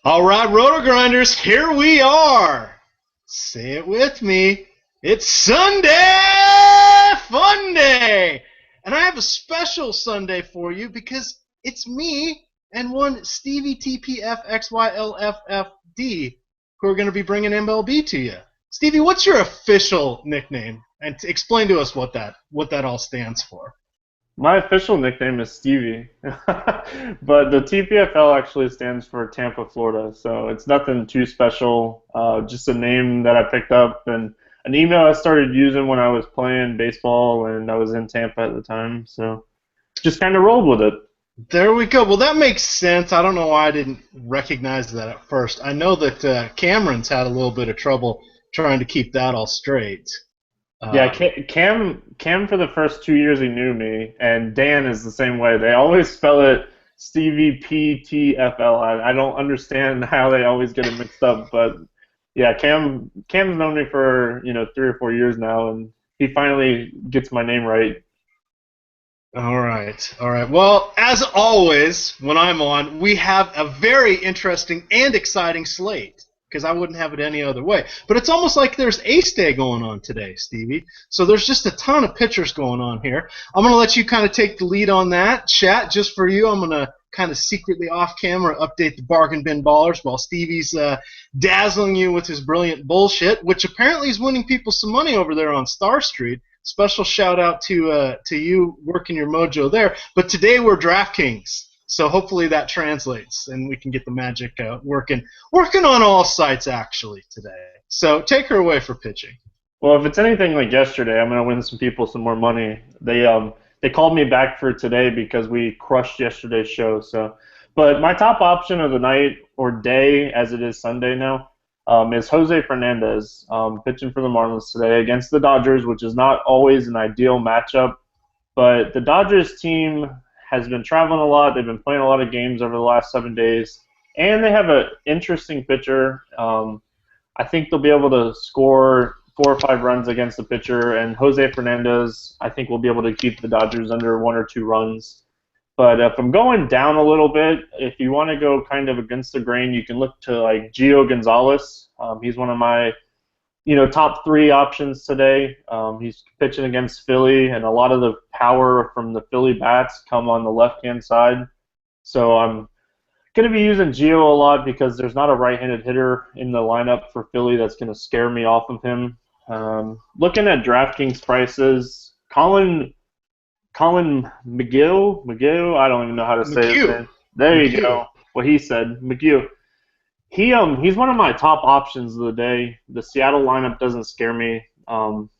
All right, Roto Grinders, here we are. Say it with me. It's Sunday Fun Day. And I have a special Sunday for you because it's me and one Stevie TPFXYLFFD who are going to be bringing MLB to you. Stevie, what's your official nickname? And explain to us what that all stands for. My official nickname is Stevie, but the TPFL actually stands for Tampa, Florida, so it's nothing too special, just a name that I picked up and an email I started using when I was playing baseball and I was in Tampa at the time, so just kind of rolled with it. There we go. Well, that makes sense. I don't know why I didn't recognize that at first. I know that Cameron's had a little bit of trouble trying to keep that all straight. Yeah, Cam for the first 2 years he knew me, and Dan is the same way. They always spell it Stevie PTFL. I don't understand how they always get it mixed up, but yeah, Cam's known me for 3 or 4 years now, and he finally gets my name right. All right, all right. Well, as always, when I'm on, we have a very interesting and exciting slate because I wouldn't have it any other way. But it's almost like there's Ace Day going on today, Stevie. So there's just a ton of pitchers going on here. I'm going to let you kind of take the lead on that. Chat, just for you, I'm going to kind of secretly off camera update the bargain bin ballers while Stevie's dazzling you with his brilliant bullshit, which apparently is winning people some money over there on Star Street. Special shout out to you working your mojo there. But today we're DraftKings, so hopefully that translates and we can get the magic working on all sites actually today. So take her away for pitching. Well, if it's anything like yesterday, I'm gonna win some people some more money. They called me back for today because we crushed yesterday's show. So, but my top option of the night or day, as it is Sunday now, is Jose Fernandez pitching for the Marlins today against the Dodgers, which is not always an ideal matchup. But the Dodgers team has been traveling a lot. They've been playing a lot of games over the last 7 days. And they have an interesting pitcher. I think they'll be able to score 4 or 5 runs against the pitcher. And Jose Fernandez, I think, will be able to keep the Dodgers under 1 or 2 runs. But if I'm going down a little bit, if you want to go kind of against the grain, you can look to like Gio Gonzalez. He's one of my, top 3 options today. He's pitching against Philly, and a lot of the power from the Philly bats come on the left-hand side. So I'm going to be using Gio a lot because there's not a right-handed hitter in the lineup for Philly that's going to scare me off of him. Looking at DraftKings prices, Colin McGill, I don't even know how to say his name. There you go. What he said, McGill. He's one of my top options of the day. The Seattle lineup doesn't scare me.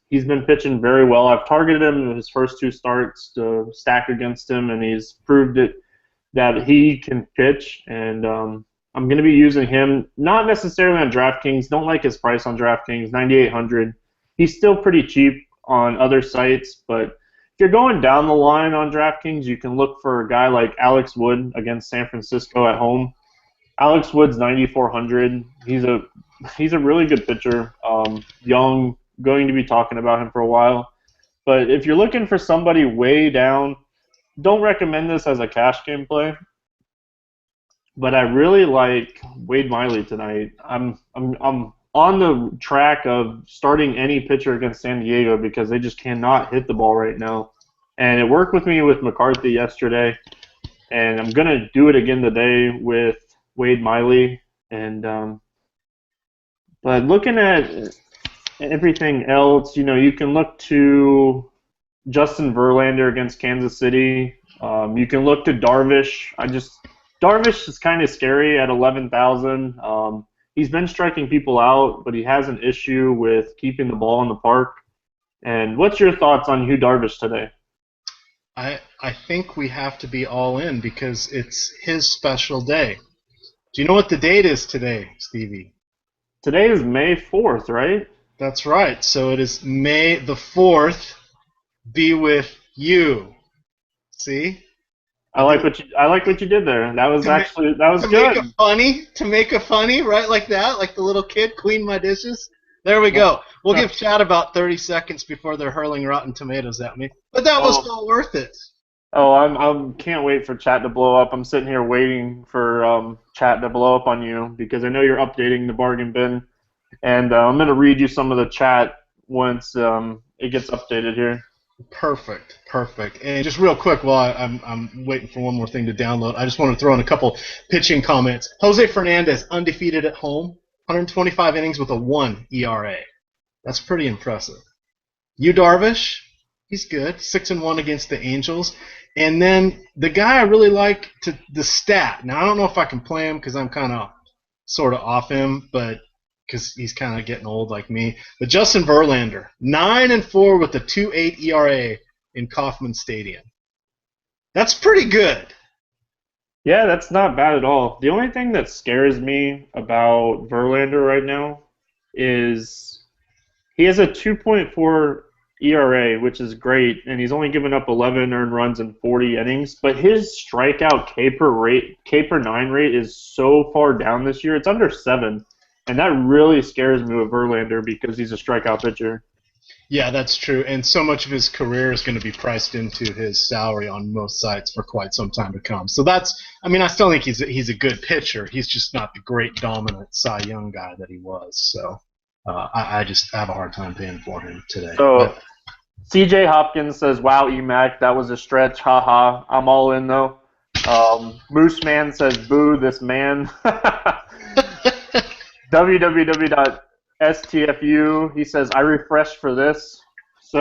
He's been pitching very well. I've targeted him in his first 2 starts to stack against him, and he's proved it that he can pitch. And I'm going to be using him, not necessarily on DraftKings. Don't like his price on DraftKings, $9,800. He's still pretty cheap on other sites, but if you're going down the line on DraftKings, you can look for a guy like Alex Wood against San Francisco at home. Alex Wood's 9,400. He's a really good pitcher. Young, going to be talking about him for a while. But if you're looking for somebody way down, don't recommend this as a cash game play. But I really like Wade Miley tonight. I'm on the track of starting any pitcher against San Diego because they just cannot hit the ball right now. And it worked with me with McCarthy yesterday, and I'm going to do it again today with Wade Miley. And but looking at everything else, you can look to Justin Verlander against Kansas City. You can look to Darvish. Darvish is kind of scary at 11,000. He's been striking people out, but he has an issue with keeping the ball in the park. And what's your thoughts on Yu Darvish today? I think we have to be all in because it's his special day. Do you know what the date is today, Stevie? Today is May 4th, right? That's right. So it is May the 4th. Be with you. See? I like what you did there. That was good. To make a funny, right, like that, like the little kid, clean my dishes. There we go. We'll give chat about 30 seconds before they're hurling rotten tomatoes at me. But that was well worth it. Oh, I'm can't wait for chat to blow up. I'm sitting here waiting for chat to blow up on you because I know you're updating the bargain bin, and I'm gonna read you some of the chat once it gets updated here. Perfect, perfect. And just real quick, while I'm waiting for one more thing to download, I just want to throw in a couple pitching comments. Jose Fernandez, undefeated at home, 125 innings with a 1 ERA. That's pretty impressive. Yu Darvish, he's good, 6-1 against the Angels. And then the guy I really like, the stat. Now I don't know if I can play him because I'm kind of sort of off him, but because he's kind of getting old like me. But Justin Verlander, 9-4 with a 2.8 ERA in Kauffman Stadium. That's pretty good. Yeah, that's not bad at all. The only thing that scares me about Verlander right now is he has a 2.4 ERA, which is great, and he's only given up 11 earned runs in 40 innings. But his strikeout K per nine rate is so far down this year; it's under 7, and that really scares me with Verlander because he's a strikeout pitcher. Yeah, that's true. And so much of his career is going to be priced into his salary on most sites for quite some time to come. So I mean, I still think he's a good pitcher. He's just not the great dominant Cy Young guy that he was. So I just have a hard time paying for him today. So But CJ Hopkins says, "Wow, EMac, that was a stretch. Haha, I'm all in though." Moose Man says, "Boo, this man." www.stfu. He says, "I refreshed for this." So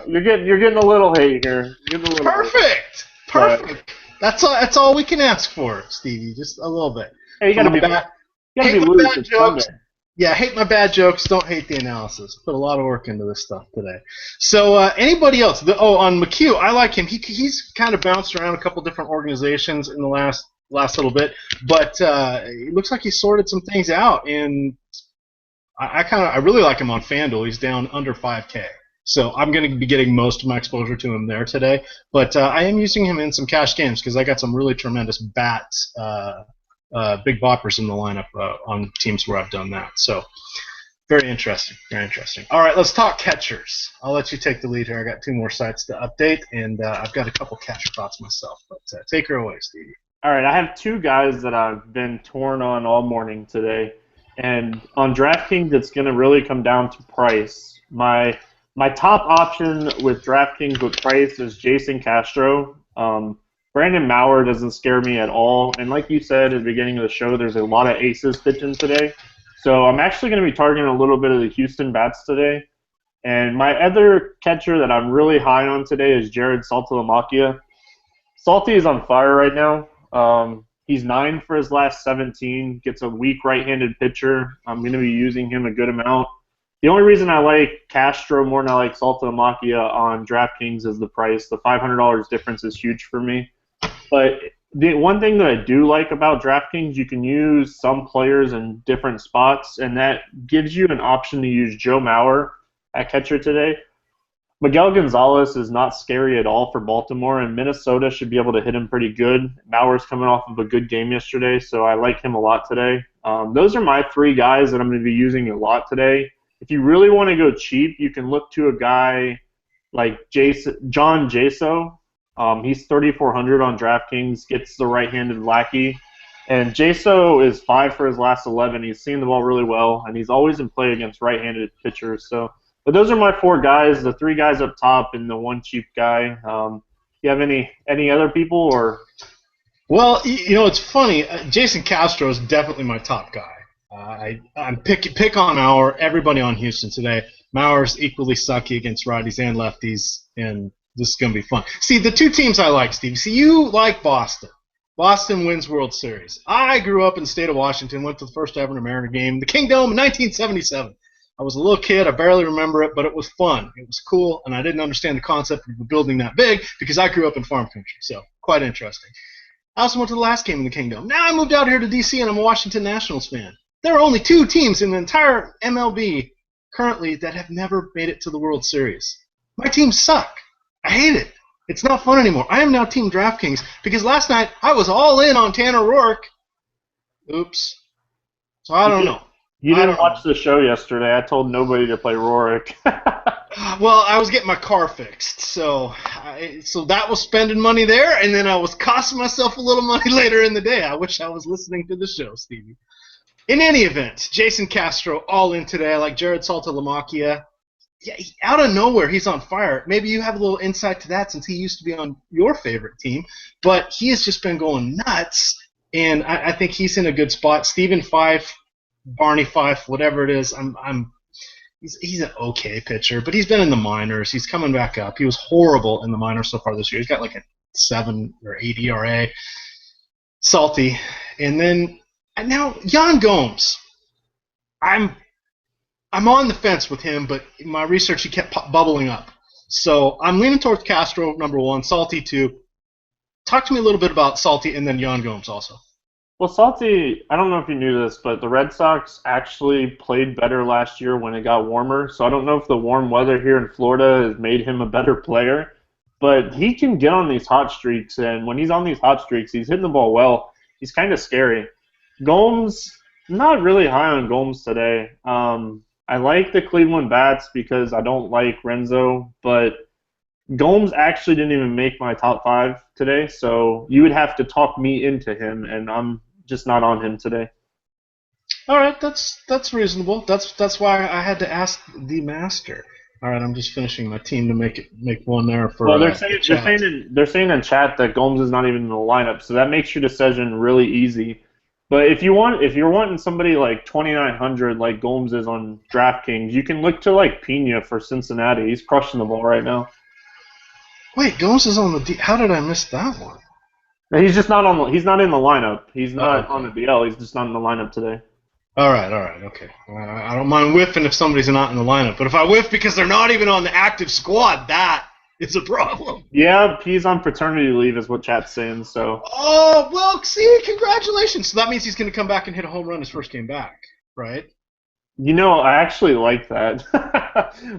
you're getting a little hate here. You're getting a little perfect, hate. perfect. That's all we can ask for, Stevie. Just a little bit. Hey, you gotta be loose. It's Sunday. Yeah, hate my bad jokes. Don't hate the analysis. Put a lot of work into this stuff today. So anybody else? On McHugh, I like him. He's kind of bounced around a couple different organizations in the last little bit, but it looks like he sorted some things out. And I really like him on FanDuel. He's down under 5K. So I'm going to be getting most of my exposure to him there today. But I am using him in some cash games because I got some really tremendous bats. Big boppers in the lineup on teams where I've done that. So very interesting, very interesting. All right, let's talk catchers. I'll let you take the lead here. I got 2 more sites to update, and I've got a couple catcher thoughts myself. But take her away, Stevie. All right, I have 2 guys that I've been torn on all morning today, and on DraftKings, it's going to really come down to price. My top option with DraftKings with price is Jason Castro. Brandon Maurer doesn't scare me at all. And like you said at the beginning of the show, there's a lot of aces pitching today. So I'm actually going to be targeting a little bit of the Houston bats today. And my other catcher that I'm really high on today is Jared Saltalamacchia. Salty is on fire right now. He's 9 for his last 17, gets a weak right-handed pitcher. I'm going to be using him a good amount. The only reason I like Castro more than I like Saltalamacchia on DraftKings is the price. The $500 difference is huge for me. But the one thing that I do like about DraftKings, you can use some players in different spots, and that gives you an option to use Joe Mauer at catcher today. Miguel Gonzalez is not scary at all for Baltimore, and Minnesota should be able to hit him pretty good. Mauer's coming off of a good game yesterday, so I like him a lot today. Those are my 3 guys that I'm going to be using a lot today. If you really want to go cheap, you can look to a guy like John Jaso. He's 3,400 on DraftKings, gets the right-handed lackey. And Jaso is 5 for his last 11. He's seen the ball really well, and he's always in play against right-handed pitchers. But those are my 4 guys, the 3 guys up top and the 1 cheap guy. You have any other people? Or? Well, it's funny. Jason Castro is definitely my top guy. I'm pick on Mauer. Everybody on Houston today. Mauer's equally sucky against righties and lefties, and this is going to be fun. See, the 2 teams I like, Steve. See, you like Boston. Boston wins World Series. I grew up in the state of Washington, went to the first ever Mariner game, the Kingdome in 1977. I was a little kid. I barely remember it, but it was fun. It was cool, and I didn't understand the concept of a building that big because I grew up in farm country, so quite interesting. I also went to the last game in the Kingdome. Now I moved out here to D.C., and I'm a Washington Nationals fan. There are only 2 teams in the entire MLB currently that have never made it to the World Series. My teams suck. I hate it. It's not fun anymore. I am now Team DraftKings because last night I was all in on Tanner Roark. Oops. So I don't know. You I didn't don't know. watch the show yesterday. I told nobody to play Rorik. Well, I was getting my car fixed, so that was spending money there, and then I was costing myself a little money later in the day. I wish I was listening to the show, Stevie. In any event, Jason Castro all in today. I like Jared Saltalamacchia. Yeah, out of nowhere, he's on fire. Maybe you have a little insight to that since he used to be on your favorite team, but he has just been going nuts, and I think he's in a good spot. Stephen Fife, Barney Fife, whatever it is, he's an okay pitcher, but he's been in the minors. He's coming back up. He was horrible in the minors so far this year. He's got like a 7 or 8 ERA. Salty, and then and now Jan Gomes. I'm I'm on the fence with him, but in my research he kept bubbling up. So I'm leaning towards Castro, number one, Salty, two. Talk to me a little bit about Salty and then Jan Gomes also. Well, Salty, I don't know if you knew this, but the Red Sox actually played better last year when it got warmer. So I don't know if the warm weather here in Florida has made him a better player, but he can get on these hot streaks, and when he's on these hot streaks, he's hitting the ball well. He's kind of scary. Gomes, not really high on Gomes today. I like the Cleveland bats because I don't like Renzo, but Gomes actually didn't even make my top five today, so you would have to talk me into him, and I'm just not on him today. All right, that's reasonable. That's why I had to ask the master. All right, I'm just finishing my team to make one there for. Well, chat. they're saying in chat that Gomes is not even in the lineup, so that makes your decision really easy. But if you're wanting somebody like 2,900 like Gomes is on DraftKings, you can look to like Pena for Cincinnati. He's crushing the ball right now. Wait, Gomes is on the D. How did I miss that one? He's just not on. He's not in the lineup. He's not on Okay. the DL. He's just not in the lineup today. All right, okay. I don't mind whiffing if somebody's not in the lineup, but if I whiff because they're not even on the active squad, that is a problem. Yeah, he's on paternity leave, is what chat's saying. So. Oh well, see, congratulations. So that means he's going to come back and hit a home run his first game back, right? You know, I actually like that.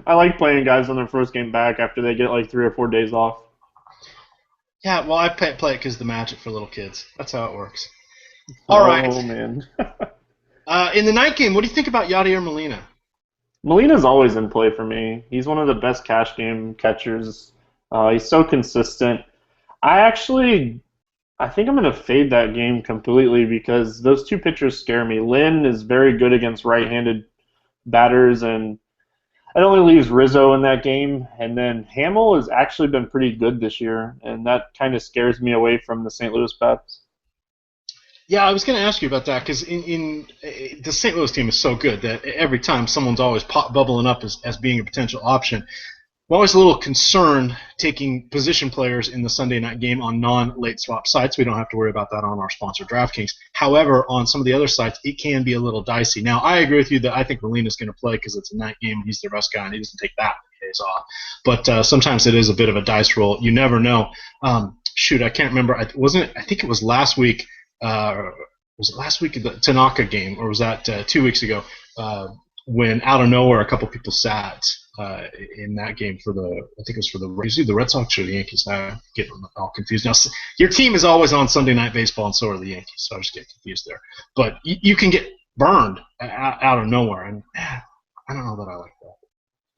I like playing guys on their first game back after they get like 3 or 4 days off. Yeah, well, I play it because of the magic for little kids. That's how it works. All right. Oh man. In the night game, what do you think about Yadier Molina? Molina's always in play for me. He's one of the best cash game catchers. He's so consistent. I think I'm going to fade that game completely because those two pitchers scare me. Lynn is very good against right-handed batters, and it only leaves Rizzo in that game. And then Hamill has actually been pretty good this year, and that kind of scares me away from the St. Louis bats. Yeah, I was going to ask you about that because in the St. Louis team is so good that every time someone's always bubbling up as being a potential option. I'm always a little concerned taking position players in the Sunday night game on non-late swap sites. We don't have to worry about that on our sponsor DraftKings. However, on some of the other sites, it can be a little dicey. Now, I agree with you that I think Molina's going to play because it's a night game. He's their best guy, and he doesn't take that many days off. But sometimes it is a bit of a dice roll. You never know. Shoot, I can't remember. I think it was last week. Was it last week the Tanaka game, or was that 2 weeks ago? When out of nowhere, a couple people sat in that game for I think it was for the Red Sox or the Yankees. I get all confused now. Your team is always on Sunday Night Baseball, and so are the Yankees. So I just get confused there. But you can get burned out of nowhere, and I don't know that I like that.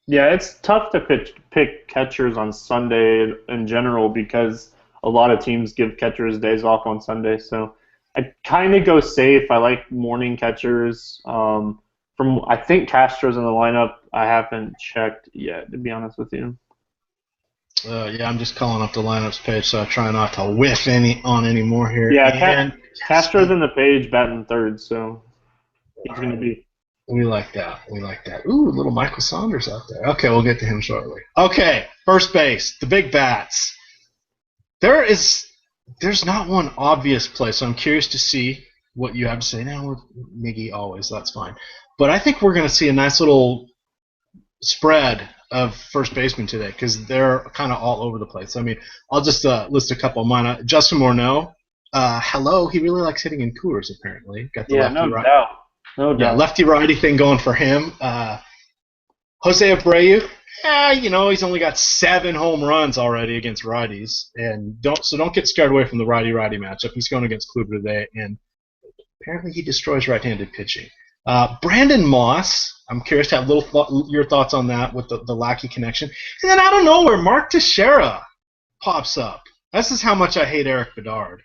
Yeah, it's tough to pick catchers on Sunday in general because a lot of teams give catchers days off on Sunday. So I kind of go safe. I like morning catchers. I think Castro's in the lineup. I haven't checked yet, to be honest with you. Yeah, I'm just calling up the lineups page, so I try not to whiff any more here. Yeah, Castro's in the page, batting third, so he's going to be. We like that. Ooh, little Michael Saunders out there. Okay, we'll get to him shortly. Okay, first base, the big bats. There's not one obvious play, so I'm curious to see what you have to say. Now with Miggy always, that's fine. But I think we're going to see a nice little spread of first basemen today because they're kind of all over the place. I mean, I'll just list a couple of mine. Justin Morneau, hello, he really likes hitting in Coors apparently. Got the no doubt. No doubt. Yeah, lefty-righty thing going for him. Jose Abreu, he's only got 7 home runs already against righties, and don't get scared away from the righty-righty matchup. He's going against Kluber today, and apparently he destroys right-handed pitching. Brandon Moss, I'm curious to have your thoughts on that with the Lackey connection. And then out of nowhere, Mark Teixeira pops up. This is how much I hate Eric Bedard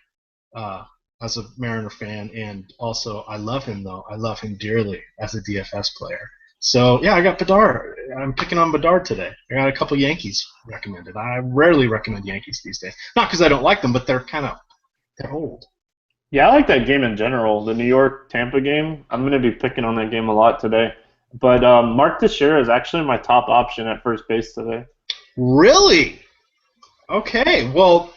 as a Mariner fan, and also I love him though. I love him dearly as a DFS player. So yeah, I got Bedard. I'm picking on Bedard today. I got a couple Yankees recommended. I rarely recommend Yankees these days, not because I don't like them, but they're old. Yeah, I like that game in general. The New York Tampa game. I'm going to be picking on that game a lot today. But Mark Teixeira is actually my top option at first base today. Really? Okay. Well,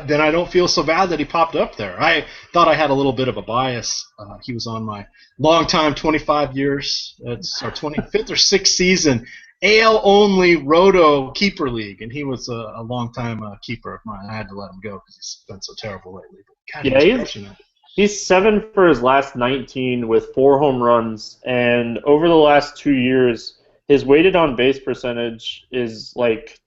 then I don't feel so bad that he popped up there. I thought I had a little bit of a bias. He was on my long-time 25 years. It's our 25th or 6th season. AL only Roto keeper league, and he was a long-time keeper of mine. I had to let him go because he's been so terrible lately. But God, yeah, he's 7 for his last 19 with 4 home runs, and over the last 2 years, his weighted on base percentage is like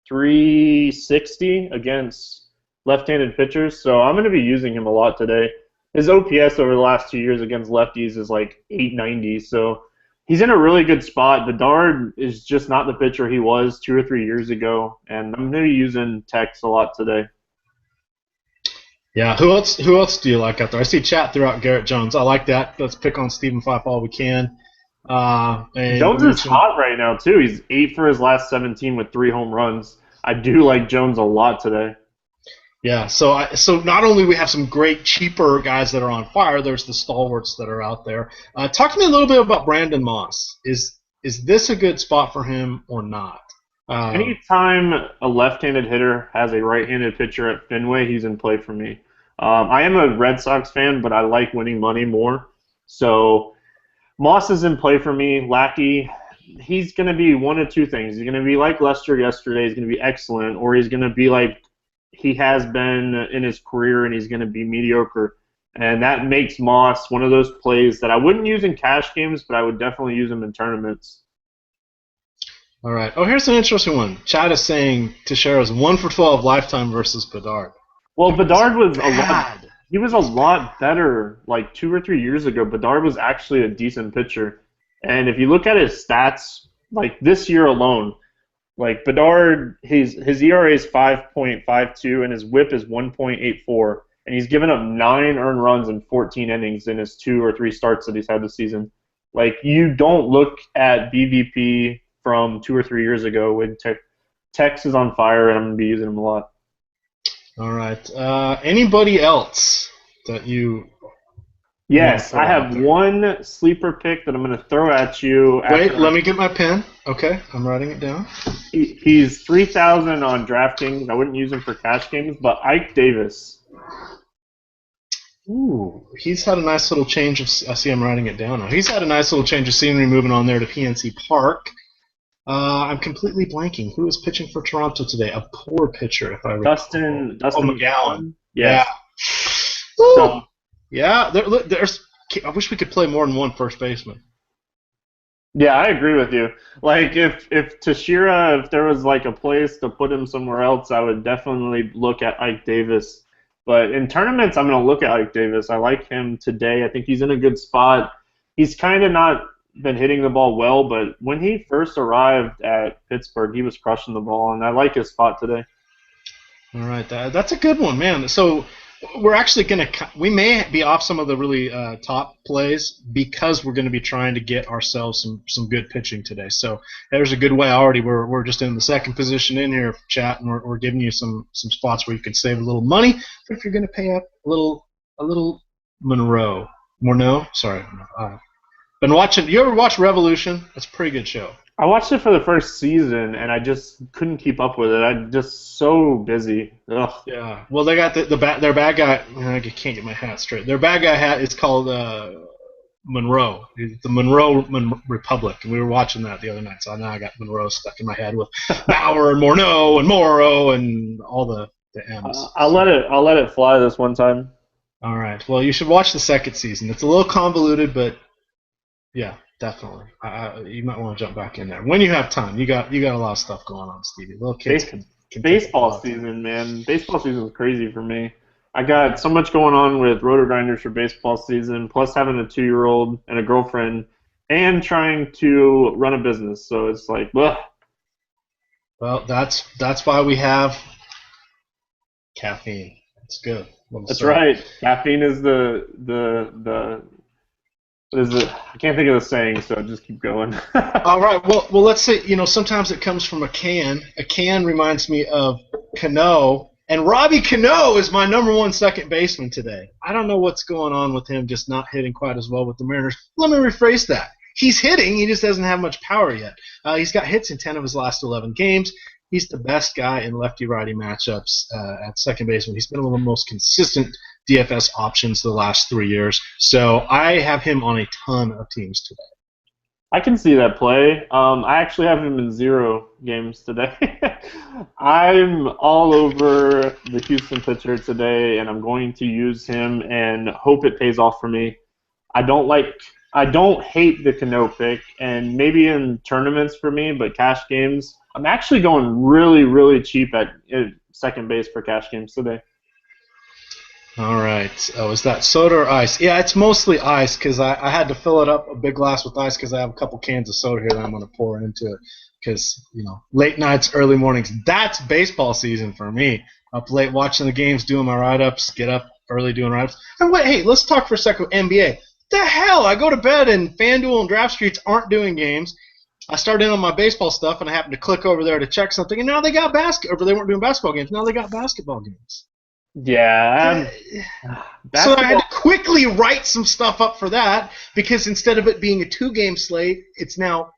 360 against left-handed pitchers. So I'm going to be using him a lot today. His OPS over the last 2 years against lefties is like 890. So he's in a really good spot. Bedard is just not the pitcher he was 2 or 3 years ago, and I'm going to be using Tex a lot today. Yeah, who else do you like out there? I see chat throughout Garrett Jones. I like that. Let's pick on Stephen Fife all we can. Jones is hot right now too. He's 8 for his last 17 with 3 home runs. I do like Jones a lot today. Yeah, so not only we have some great cheaper guys that are on fire, there's the stalwarts that are out there. Talk to me a little bit about Brandon Moss. Is this a good spot for him or not? Anytime a left-handed hitter has a right-handed pitcher at Fenway, he's in play for me. I am a Red Sox fan, but I like winning money more. So Moss is in play for me. Lackey, he's going to be one of two things. He's going to be like Lester yesterday. He's going to be excellent, or he's going to be like he has been in his career, and he's going to be mediocre. And that makes Moss one of those plays that I wouldn't use in cash games, but I would definitely use him in tournaments. All right. Oh, here's an interesting one. Chad is saying Teixeira's 1 for 12 lifetime versus Bedard. Well, Bedard was he was a lot better like 2 or 3 years ago. Bedard was actually a decent pitcher. And if you look at his stats, like this year alone, like Bedard, his ERA is 5.52 and his WHIP is 1.84, and he's given up 9 earned runs in 14 innings in his 2 or 3 starts that he's had this season. Like, you don't look at BVP from 2 or 3 years ago when Tex is on fire, and I'm going to be using him a lot. All right. Anybody else that you... Yes, I have one sleeper pick that I'm going to throw at you. Wait, let me get my pen. Okay, I'm writing it down. He's 3,000 on DraftKings. I wouldn't use him for cash games, but Ike Davis. Ooh, he's had a nice little change of... I see I'm writing it down now. He's had a nice little change of scenery moving on there to PNC Park. I'm completely blanking. Who is pitching for Toronto today? A poor pitcher, if I recall. Dustin McGowan. Yes. Yeah. So, yeah. There's. I wish we could play more than one first baseman. Yeah, I agree with you. Like, if Teixeira, if there was like a place to put him somewhere else, I would definitely look at Ike Davis. But in tournaments, I'm going to look at Ike Davis. I like him today. I think he's in a good spot. He's kind of not been hitting the ball well, but when he first arrived at Pittsburgh, he was crushing the ball, and I like his spot today. All right, that's a good one, man. So we're actually we may be off some of the really top plays because we're going to be trying to get ourselves some good pitching today. So there's a good way already. We're just in the second position in here, chat, and we're giving you some spots where you can save a little money. But if you're going to pay up a little Morneau, sorry. Been watching. You ever watch Revolution? It's a pretty good show. I watched it for the first season, and I just couldn't keep up with it. I'm just so busy. Ugh. Yeah. Well, they got their bad guy. I can't get my hat straight. Their bad guy hat is called Monroe. It's the Monroe Republic, and we were watching that the other night. So now I got Monroe stuck in my head with Bauer and Morneau and Morrow and all the M's. I'll let it fly this one time. All right. Well, you should watch the second season. It's a little convoluted, but yeah, definitely. You might want to jump back in there when you have time. You got a lot of stuff going on, Stevie. Little kids can baseball season, man. Baseball season is crazy for me. I got so much going on with Roto Grinders for baseball season, plus having a 2-year-old and a girlfriend, and trying to run a business. So it's like, ugh. Well, that's why we have caffeine. That's good. That's right. Caffeine is the what is it? I can't think of the saying, so just keep going. All right. Well, let's say, sometimes it comes from a can. A can reminds me of Cano, and Robbie Cano is my number one second baseman today. I don't know what's going on with him just not hitting quite as well with the Mariners. Let me rephrase that. He's hitting. He just doesn't have much power yet. He's got hits in 10 of his last 11 games. He's the best guy in lefty-righty matchups at second baseman. He's been one of the most consistent DFS options the last 3 years. So I have him on a ton of teams today. I can see that play. I actually have him in 0 games today. I'm all over the Houston pitcher today, and I'm going to use him and hope it pays off for me. I don't hate the Cano pick, and maybe in tournaments for me, but cash games, I'm actually going really, really cheap at second base for cash games today. All right. Oh, is that soda or ice? Yeah, it's mostly ice because I had to fill it up a big glass with ice because I have a couple cans of soda here that I'm going to pour into it because, late nights, early mornings, that's baseball season for me. Up late watching the games, doing my write-ups, get up early doing write-ups. And wait, hey, let's talk for a second NBA. The hell? I go to bed and FanDuel and Draft Streets aren't doing games. I started in on my baseball stuff and I happened to click over there to check something, and now they got or they weren't doing basketball games. Now they got basketball games. Yeah. So I had to quickly write some stuff up for that because instead of it being a 2-game slate, it's now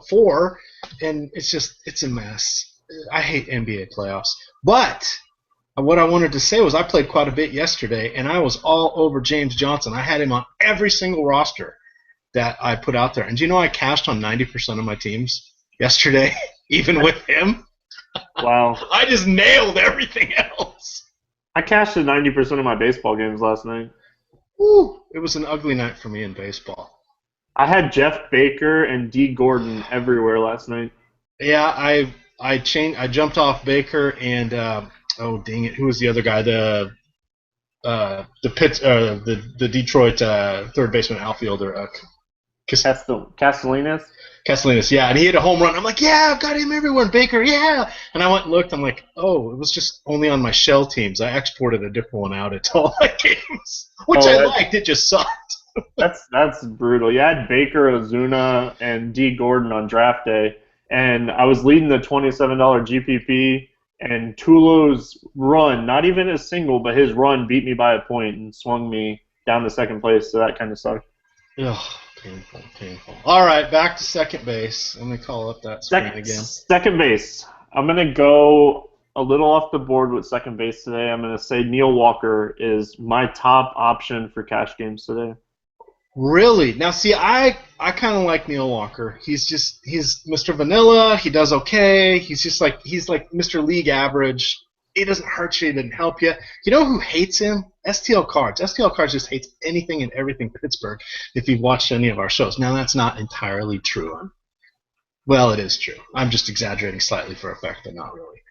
4, and it's a mess. I hate NBA playoffs. But what I wanted to say was I played quite a bit yesterday, and I was all over James Johnson. I had him on every single roster that I put out there. And do you know I cashed on 90% of my teams yesterday, even with him? Wow. I just nailed everything else. I cashed in 90% of my baseball games last night. Woo! It was an ugly night for me in baseball. I had Jeff Baker and D. Gordon everywhere last night. Yeah, I jumped off Baker and oh dang it, who was the other guy? The Detroit third baseman outfielder. Castellanos? Castellanos, yeah, and he hit a home run. I'm like, yeah, I've got him everywhere. And Baker, yeah. And I went and looked. I'm like, oh, it was just only on my shell teams. I exported a different one out into all my games, which I liked. It just sucked. That's brutal. You had Baker, Ozuna, and D. Gordon on draft day, and I was leading the $27 GPP, and Tulo's run, not even a single, but his run beat me by a point and swung me down to second place, so that kind of sucked. Ugh. Painful. All right, back to second base. Let me call up that screen again. Second base. I'm going to go a little off the board with second base today. I'm going to say Neil Walker is my top option for cash games today. Really? Now, see, I kind of like Neil Walker. He's Mr. Vanilla. He does okay. He's like Mr. League average. He doesn't hurt you. He doesn't help you. You know who hates him? STL Cards. STL Cards just hates anything and everything Pittsburgh if you've watched any of our shows. Now, that's not entirely true. Well, it is true. I'm just exaggerating slightly for effect, but not really.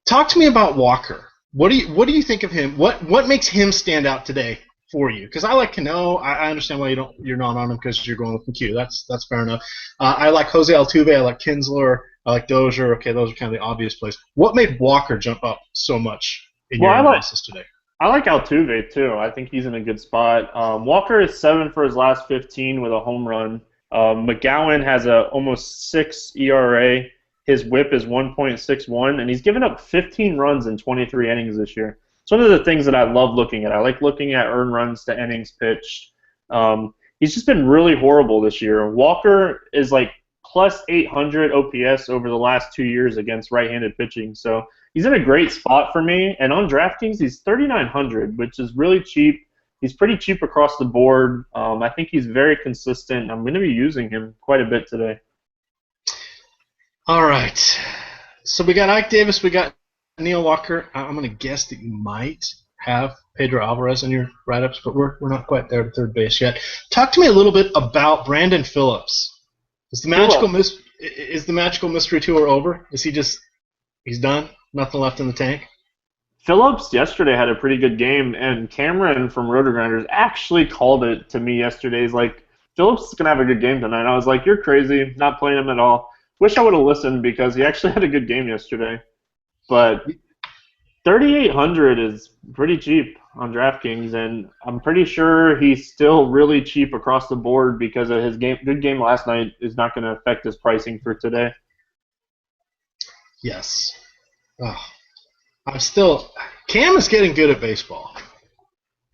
Talk to me about Walker. What do you think of him? What makes him stand out today for you? Because I like Cano. I understand why you're not on him because you're going with McHugh. That's fair enough. I like Jose Altuve. I like Kinsler. I like Dozier. Okay, those are kind of the obvious plays. What made Walker jump up so much in your analysis today? I like Altuve, too. I think he's in a good spot. Walker is 7 for his last 15 with a home run. McGowan has a almost 6 ERA. His whip is 1.61, and he's given up 15 runs in 23 innings this year. It's one of the things that I love looking at. I like looking at earned runs to innings pitched. He's just been really horrible this year. Walker is like plus 800 OPS over the last 2 years against right-handed pitching. So he's in a great spot for me. And on DraftKings, he's 3,900, which is really cheap. He's pretty cheap across the board. I think he's very consistent. I'm going to be using him quite a bit today. All right. So we got Ike Davis. We got Neil Walker. I'm going to guess that you might have Pedro Alvarez in your write-ups, but we're not quite there to third base yet. Talk to me a little bit about Brandon Phillips. Is the magical mystery tour over? Is he's done? Nothing left in the tank? Phillips yesterday had a pretty good game, and Cameron from RotoGrinders actually called it to me yesterday. He's like, Phillips is going to have a good game tonight. I was like, you're crazy, not playing him at all. Wish I would have listened because he actually had a good game yesterday. But 3,800 is pretty cheap on DraftKings, and I'm pretty sure he's still really cheap across the board because of his good game last night is not going to affect his pricing for today. Yes. Oh, Cam is getting good at baseball.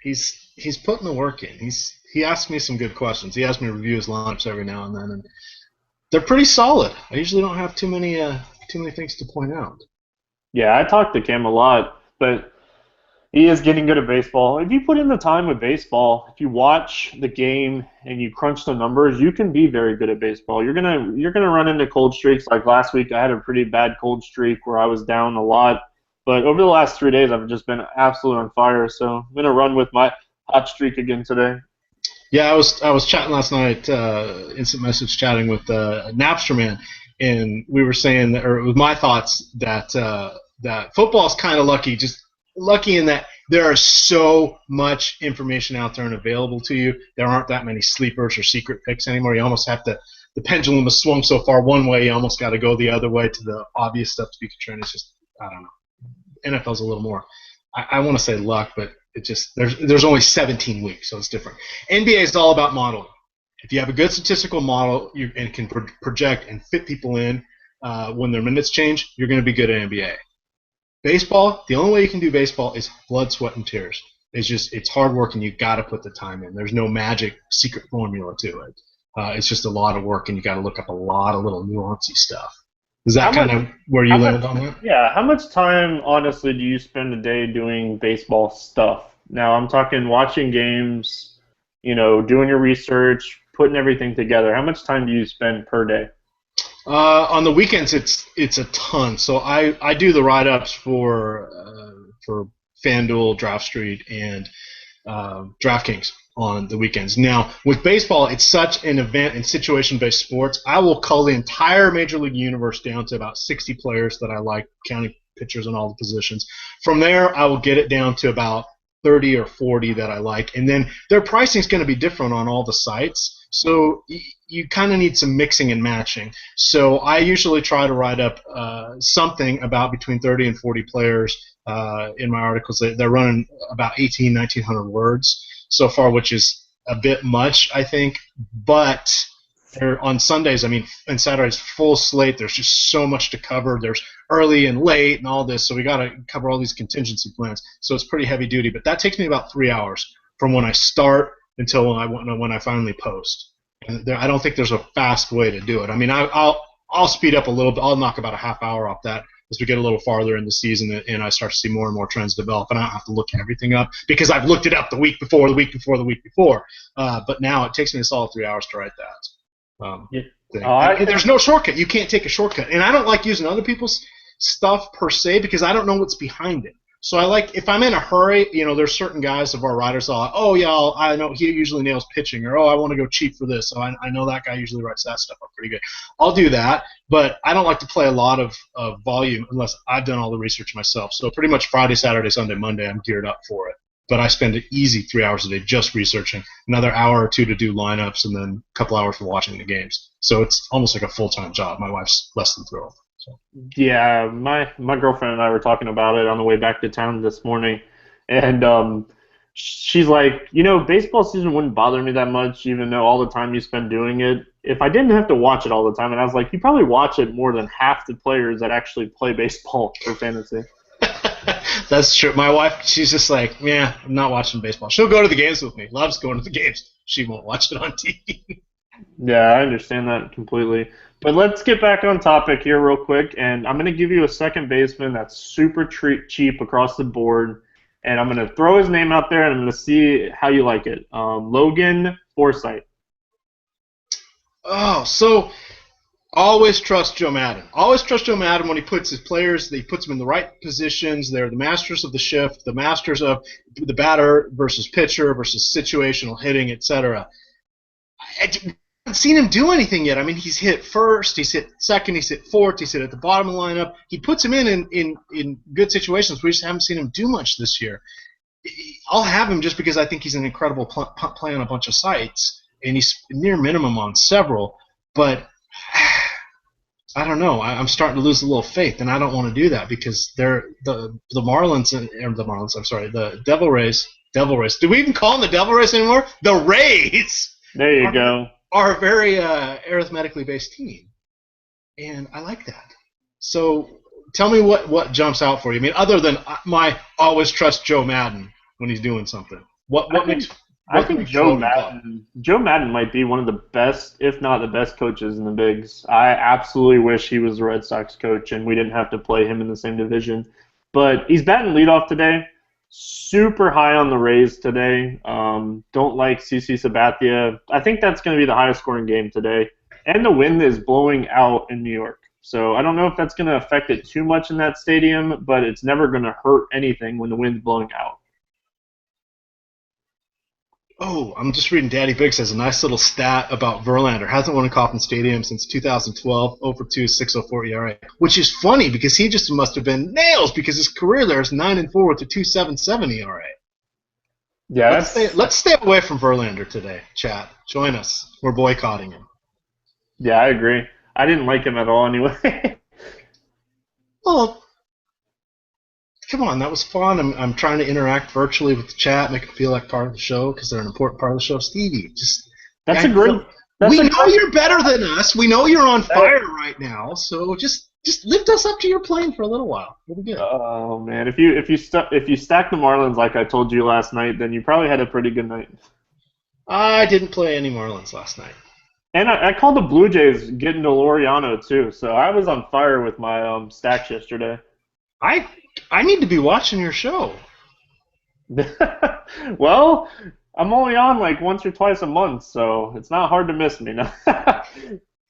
He's putting the work in. He asks me some good questions. He asks me to review his lineups every now and then, and they're pretty solid. I usually don't have too many things to point out. Yeah, I talked to Cam a lot, but he is getting good at baseball. If you put in the time with baseball, if you watch the game and you crunch the numbers, you can be very good at baseball. You're gonna run into cold streaks. Like last week, I had a pretty bad cold streak where I was down a lot. But over the last 3 days, I've just been absolutely on fire. So I'm gonna run with my hot streak again today. Yeah, I was chatting last night, instant message chatting with Napster Man, and we were saying that, or it was my thoughts that that football's kind of lucky in that there is so much information out there and available to you. There aren't that many sleepers or secret picks anymore. You almost have to. The pendulum has swung so far one way, you almost got to go the other way to the obvious stuff to be contrarian. It's just, I don't know. NFL's a little more. I want to say luck, but it just there's only 17 weeks, so it's different. NBA is all about modeling. If you have a good statistical model and can project and fit people in when their minutes change, you're going to be good at NBA. Baseball, the only way you can do baseball is blood, sweat, and tears. It's hard work, and you got to put the time in. There's no magic secret formula to it. It's just a lot of work, and you got to look up a lot of little nuancy stuff. Is that kind of where you landed on that? Yeah. How much time, honestly, do you spend a day doing baseball stuff? Now, I'm talking watching games, doing your research, putting everything together. How much time do you spend per day? On the weekends, it's a ton. So I do the write-ups for FanDuel, DraftStreet, and DraftKings on the weekends. Now, with baseball, it's such an event and situation-based sports. I will cull the entire Major League universe down to about 60 players that I like, counting pitchers and all the positions. From there, I will get it down to about 30 or 40 that I like, and then their pricing is going to be different on all the sites. So you kind of need some mixing and matching. So I usually try to write up something about between 30 and 40 players in my articles. They're running about 1,900 words so far, which is a bit much, I think. But on Sundays, and Saturdays, full slate. There's just so much to cover. There's early and late and all this, so we got to cover all these contingency plans. So it's pretty heavy duty. But that takes me about 3 hours from when I start until when I finally post. And I don't think there's a fast way to do it. I'll speed up a little bit. I'll knock about a half hour off that as we get a little farther in the season and I start to see more and more trends develop. And I don't have to look everything up because I've looked it up the week before. But now it takes me a solid 3 hours to write that. There's no shortcut. You can't take a shortcut. And I don't like using other people's stuff per se because I don't know what's behind it. So if I'm in a hurry, there's certain guys of our writers I know he usually nails pitching, or I want to go cheap for this, so I know that guy usually writes that stuff up pretty good. I'll do that, but I don't like to play a lot of volume unless I've done all the research myself. So pretty much Friday, Saturday, Sunday, Monday, I'm geared up for it. But I spend an easy 3 hours a day just researching, another hour or two to do lineups, and then a couple hours for watching the games. So it's almost like a full-time job. My wife's less than thrilled. Yeah, my girlfriend and I were talking about it on the way back to town this morning, and she's like, baseball season wouldn't bother me that much, even though all the time you spend doing it, if I didn't have to watch it all the time. And I was like, you probably watch it more than half the players that actually play baseball for fantasy. That's true. My wife, she's just like, yeah, I'm not watching baseball. She'll go to the games with me. Loves going to the games. She won't watch it on TV. Yeah, I understand that completely. But let's get back on topic here real quick, and I'm going to give you a second baseman that's super cheap across the board, and I'm going to throw his name out there, and I'm going to see how you like it. Logan Forsythe. Oh, so always trust Joe Madden. Always trust Joe Madden when he puts his players, he puts them in the right positions. They're the masters of the shift, the masters of the batter versus pitcher versus situational hitting, etc. seen him do anything yet. I mean, he's hit first, he's hit second, he's hit fourth, he's hit at the bottom of the lineup. He puts him in good situations. We just haven't seen him do much this year. I'll have him just because I think he's an incredible play on a bunch of sites, and he's near minimum on several. But I don't know. I'm starting to lose a little faith, and I don't want to do that because they're the Marlins or the Marlins. I'm sorry, the Devil Rays. Do we even call them the Devil Rays anymore? The Rays. There you go. Are a very arithmetically based team, and I like that. So tell me what jumps out for you. I mean, other than my always trust Joe Madden when he's doing something. I think Joe Madden might be one of the best, if not the best, coaches in the bigs. I absolutely wish he was the Red Sox coach and we didn't have to play him in the same division. But he's batting leadoff today. Super high on the Rays today. Don't like CC Sabathia. I think that's going to be the highest scoring game today. And the wind is blowing out in New York. So I don't know if that's going to affect it too much in that stadium, but it's never going to hurt anything when the wind's blowing out. Oh, I'm just reading Daddy Biggs has a nice little stat about Verlander. Hasn't won a Kauffman Stadium since 2012, 0-2, 6.04 ERA. Which is funny because he just must have been nails because his career there is 9-4 with a 2.77 ERA. Yeah, let's stay away from Verlander today, chat. Join us. We're boycotting him. Yeah, I agree. I didn't like him at all anyway. Well, come on, that was fun. I'm trying to interact virtually with the chat, make it feel like part of the show because they're an important part of the show. Stevie, we know you're better than us. We know you're on fire right now. So just lift us up to your plane for a little while. We'll be good. Oh man, if you stack the Marlins like I told you last night, then you probably had a pretty good night. I didn't play any Marlins last night. And I called the Blue Jays getting to Laureano too, so I was on fire with my stacks yesterday. I need to be watching your show. Well, I'm only on like once or twice a month, so it's not hard to miss me.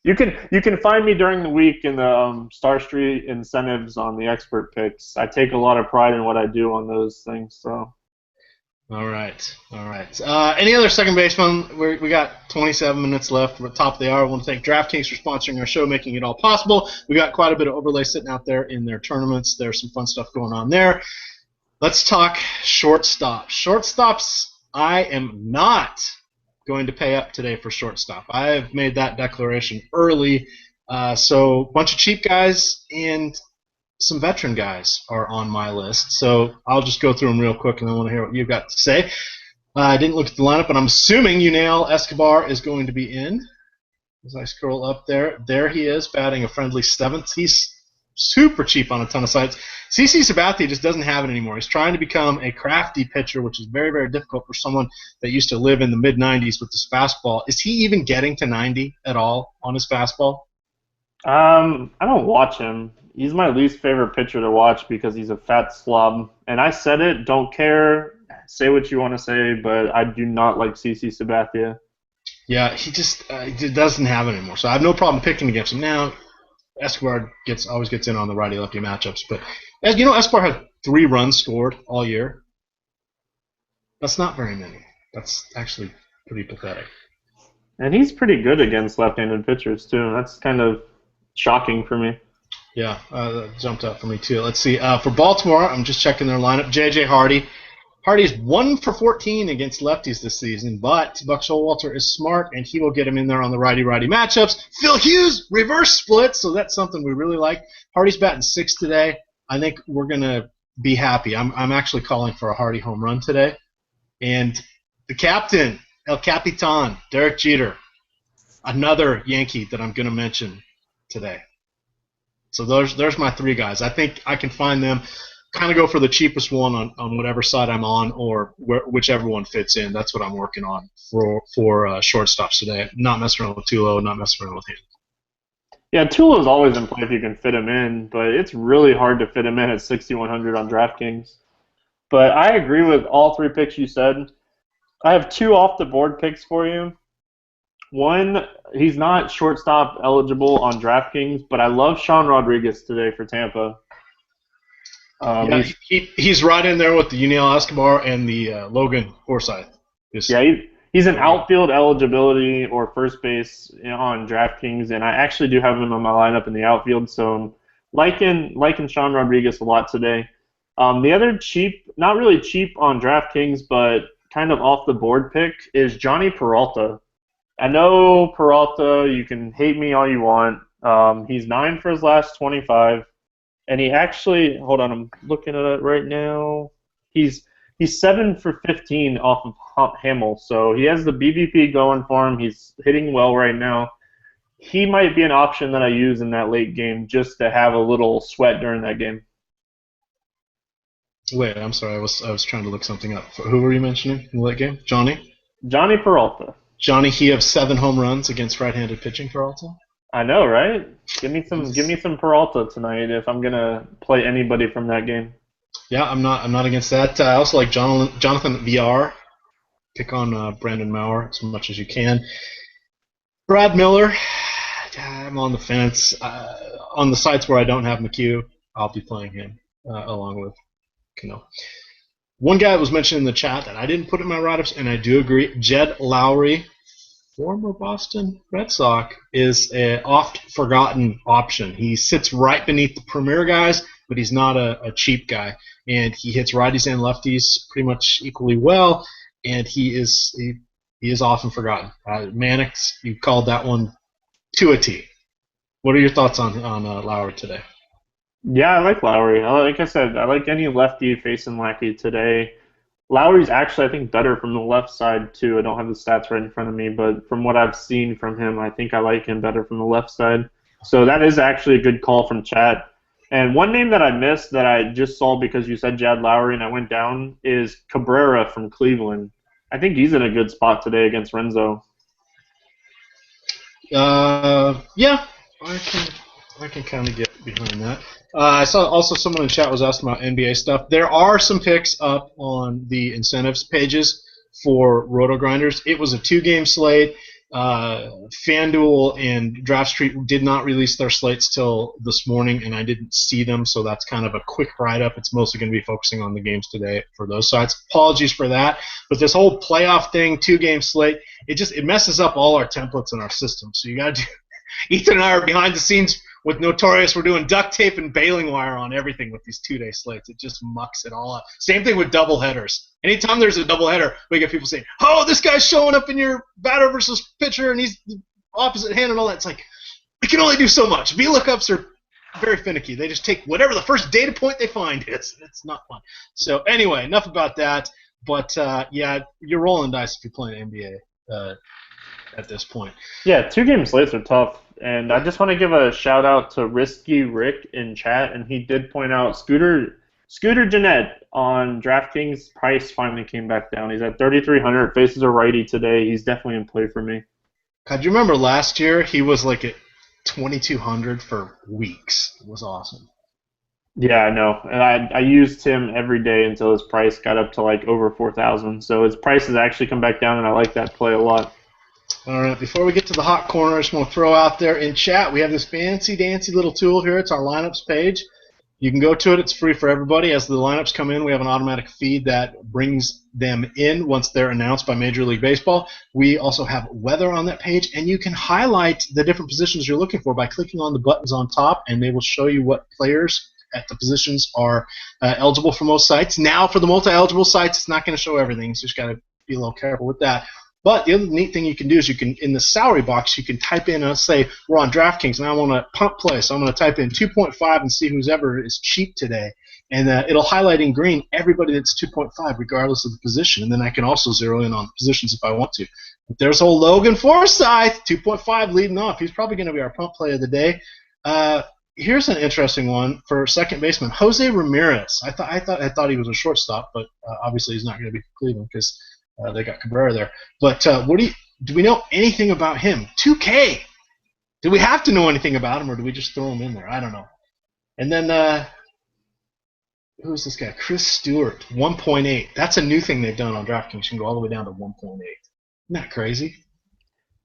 You can find me during the week in the Star Street incentives on the expert picks. I take a lot of pride in what I do on those things. So. All right. Any other second baseman? We got 27 minutes left. We're at the top of the hour. I want to thank DraftKings for sponsoring our show, making it all possible. We got quite a bit of overlay sitting out there in their tournaments. There's some fun stuff going on there. Let's talk shortstop. Shortstops, I am not going to pay up today for shortstop. I have made that declaration early. So a bunch of cheap guys and some veteran guys are on my list. So I'll just go through them real quick, and I want to hear what you've got to say. I didn't look at the lineup, but I'm assuming Yunel Escobar is going to be in. As I scroll up there he is, batting a friendly seventh. He's super cheap on a ton of sites. CC Sabathia just doesn't have it anymore. He's trying to become a crafty pitcher, which is very, very difficult for someone that used to live in the mid-90s with his fastball. Is he even getting to 90 at all on his fastball? I don't watch him. He's my least favorite pitcher to watch because he's a fat slob. And I said it, don't care, say what you want to say, but I do not like CC Sabathia. Yeah, he just doesn't have it anymore. So I have no problem picking against him. Now, Escobar always gets in on the righty-lefty matchups. But, as you know, Escobar had 3 runs scored all year. That's not very many. That's actually pretty pathetic. And he's pretty good against left-handed pitchers, too. That's kind of shocking for me. Yeah, that jumped out for me too. Let's see. For Baltimore, I'm just checking their lineup. J.J. Hardy. Hardy's 1 for 14 against lefties this season, but Buck Showalter is smart, and he will get him in there on the righty-righty matchups. Phil Hughes, reverse split, so that's something we really like. Hardy's batting 6 today. I think we're going to be happy. I'm actually calling for a Hardy home run today. And the captain, El Capitan, Derek Jeter, another Yankee that I'm going to mention today. So there's my 3 guys. I think I can find them, kind of go for the cheapest one on whatever side I'm on, or whichever one fits in. That's what I'm working on for shortstops today. Not messing around with Tulo, not messing around with him. Yeah, Tulo's always in play if you can fit him in, but it's really hard to fit him in at 6,100 on DraftKings. But I agree with all 3 picks you said. I have 2 off-the-board picks for you. One, he's not shortstop eligible on DraftKings, but I love Sean Rodriguez today for Tampa. He's right in there with the Yunel Escobar and the Logan Forsythe. Yeah, He's an outfield eligibility or first base on DraftKings, and I actually do have him in my lineup in the outfield. So I'm liking Sean Rodriguez a lot today. The other cheap, not really cheap on DraftKings, but kind of off the board pick is Johnny Peralta. I know Peralta, you can hate me all you want. He's 9 for his last 25, and he actually, hold on, I'm looking at it right now. He's 7 for 15 off of Hamel, so he has the BVP going for him. He's hitting well right now. He might be an option that I use in that late game just to have a little sweat during that game. Wait, I'm sorry. I was trying to look something up. Who were you mentioning in the late game? Johnny Peralta. Johnny, he has 7 home runs against right-handed pitching. Peralta. I know, right? Give me some Peralta tonight if I'm gonna play anybody from that game. Yeah, I'm not against that. I also like Jonathan VR. Pick on Brandon Maurer as much as you can. Brad Miller, I'm on the fence. On the sites where I don't have McHugh, I'll be playing him along with Cano. One guy that was mentioned in the chat that I didn't put in my write-ups, and I do agree, Jed Lowry, former Boston Red Sox, is an oft-forgotten option. He sits right beneath the premier guys, but he's not a cheap guy. And he hits righties and lefties pretty much equally well, and he is often forgotten. Mannix, you called that one to a T. What are your thoughts on Lowry today? Yeah, I like Lowry. Like I said, I like any lefty facing Lackey today. Lowry's actually, I think, better from the left side, too. I don't have the stats right in front of me, but from what I've seen from him, I think I like him better from the left side. So that is actually a good call from chat. And one name that I missed that I just saw because you said Jed Lowry and I went down is Cabrera from Cleveland. I think he's in a good spot today against Renzo. Yeah, I can kind of get behind that. I saw also someone in chat was asking about NBA stuff. There are some picks up on the incentives pages for Roto Grinders. It was a 2-game slate. FanDuel and DraftStreet did not release their slates till this morning, and I didn't see them, so that's kind of a quick write-up. It's mostly going to be focusing on the games today for those sites. Apologies for that, but this whole playoff thing, 2-game slate, it messes up all our templates in our system. So you got to do. Ethan and I are behind the scenes with Notorious. We're doing duct tape and baling wire on everything with these 2-day slates. It just mucks it all up. Same thing with doubleheaders. Anytime there's a doubleheader, we get people saying, "Oh, this guy's showing up in your batter versus pitcher, and he's the opposite hand and all that." It's like, we can only do so much. VLOOKUPs are very finicky. They just take whatever the first data point they find is. It's not fun. So anyway, enough about that. But yeah, you're rolling dice if you're playing NBA at this point. Yeah, 2-game slates are tough. And I just want to give a shout out to Risky Rick in chat, and he did point out Scooter Jeanette on DraftKings price finally came back down. He's at 3,300. Faces a righty today. He's definitely in play for me. God, you remember last year he was like at 2,200 for weeks. It was awesome. Yeah, I know. And I used him every day until his price got up to like over 4,000. So his price has actually come back down, and I like that play a lot. All right, before we get to the hot corner, I just want to throw out there in chat, we have this fancy-dancy little tool here. It's our lineups page. You can go to it. It's free for everybody. As the lineups come in, we have an automatic feed that brings them in once they're announced by Major League Baseball. We also have weather on that page, and you can highlight the different positions you're looking for by clicking on the buttons on top, and they will show you what players at the positions are eligible for most sites. Now, for the multi-eligible sites, it's not going to show everything, so you just got to be a little careful with that. But the other neat thing you can do is you can, in the salary box, you can type in, let's say we're on DraftKings, and I want to pump play, so I'm going to type in 2.5 and see who's ever is cheap today. And it'll highlight in green everybody that's 2.5, regardless of the position. And then I can also zero in on the positions if I want to. But there's old Logan Forsythe, 2.5 leading off. He's probably going to be our pump play of the day. Here's an interesting one for second baseman, Jose Ramirez. I thought he was a shortstop, but obviously he's not going to be for Cleveland because they got Cabrera there. But do we know anything about him? 2K. Do we have to know anything about him, or do we just throw him in there? I don't know. And then who's this guy? Chris Stewart, 1.8. That's a new thing they've done on DraftKings. You can go all the way down to 1.8. Isn't that crazy?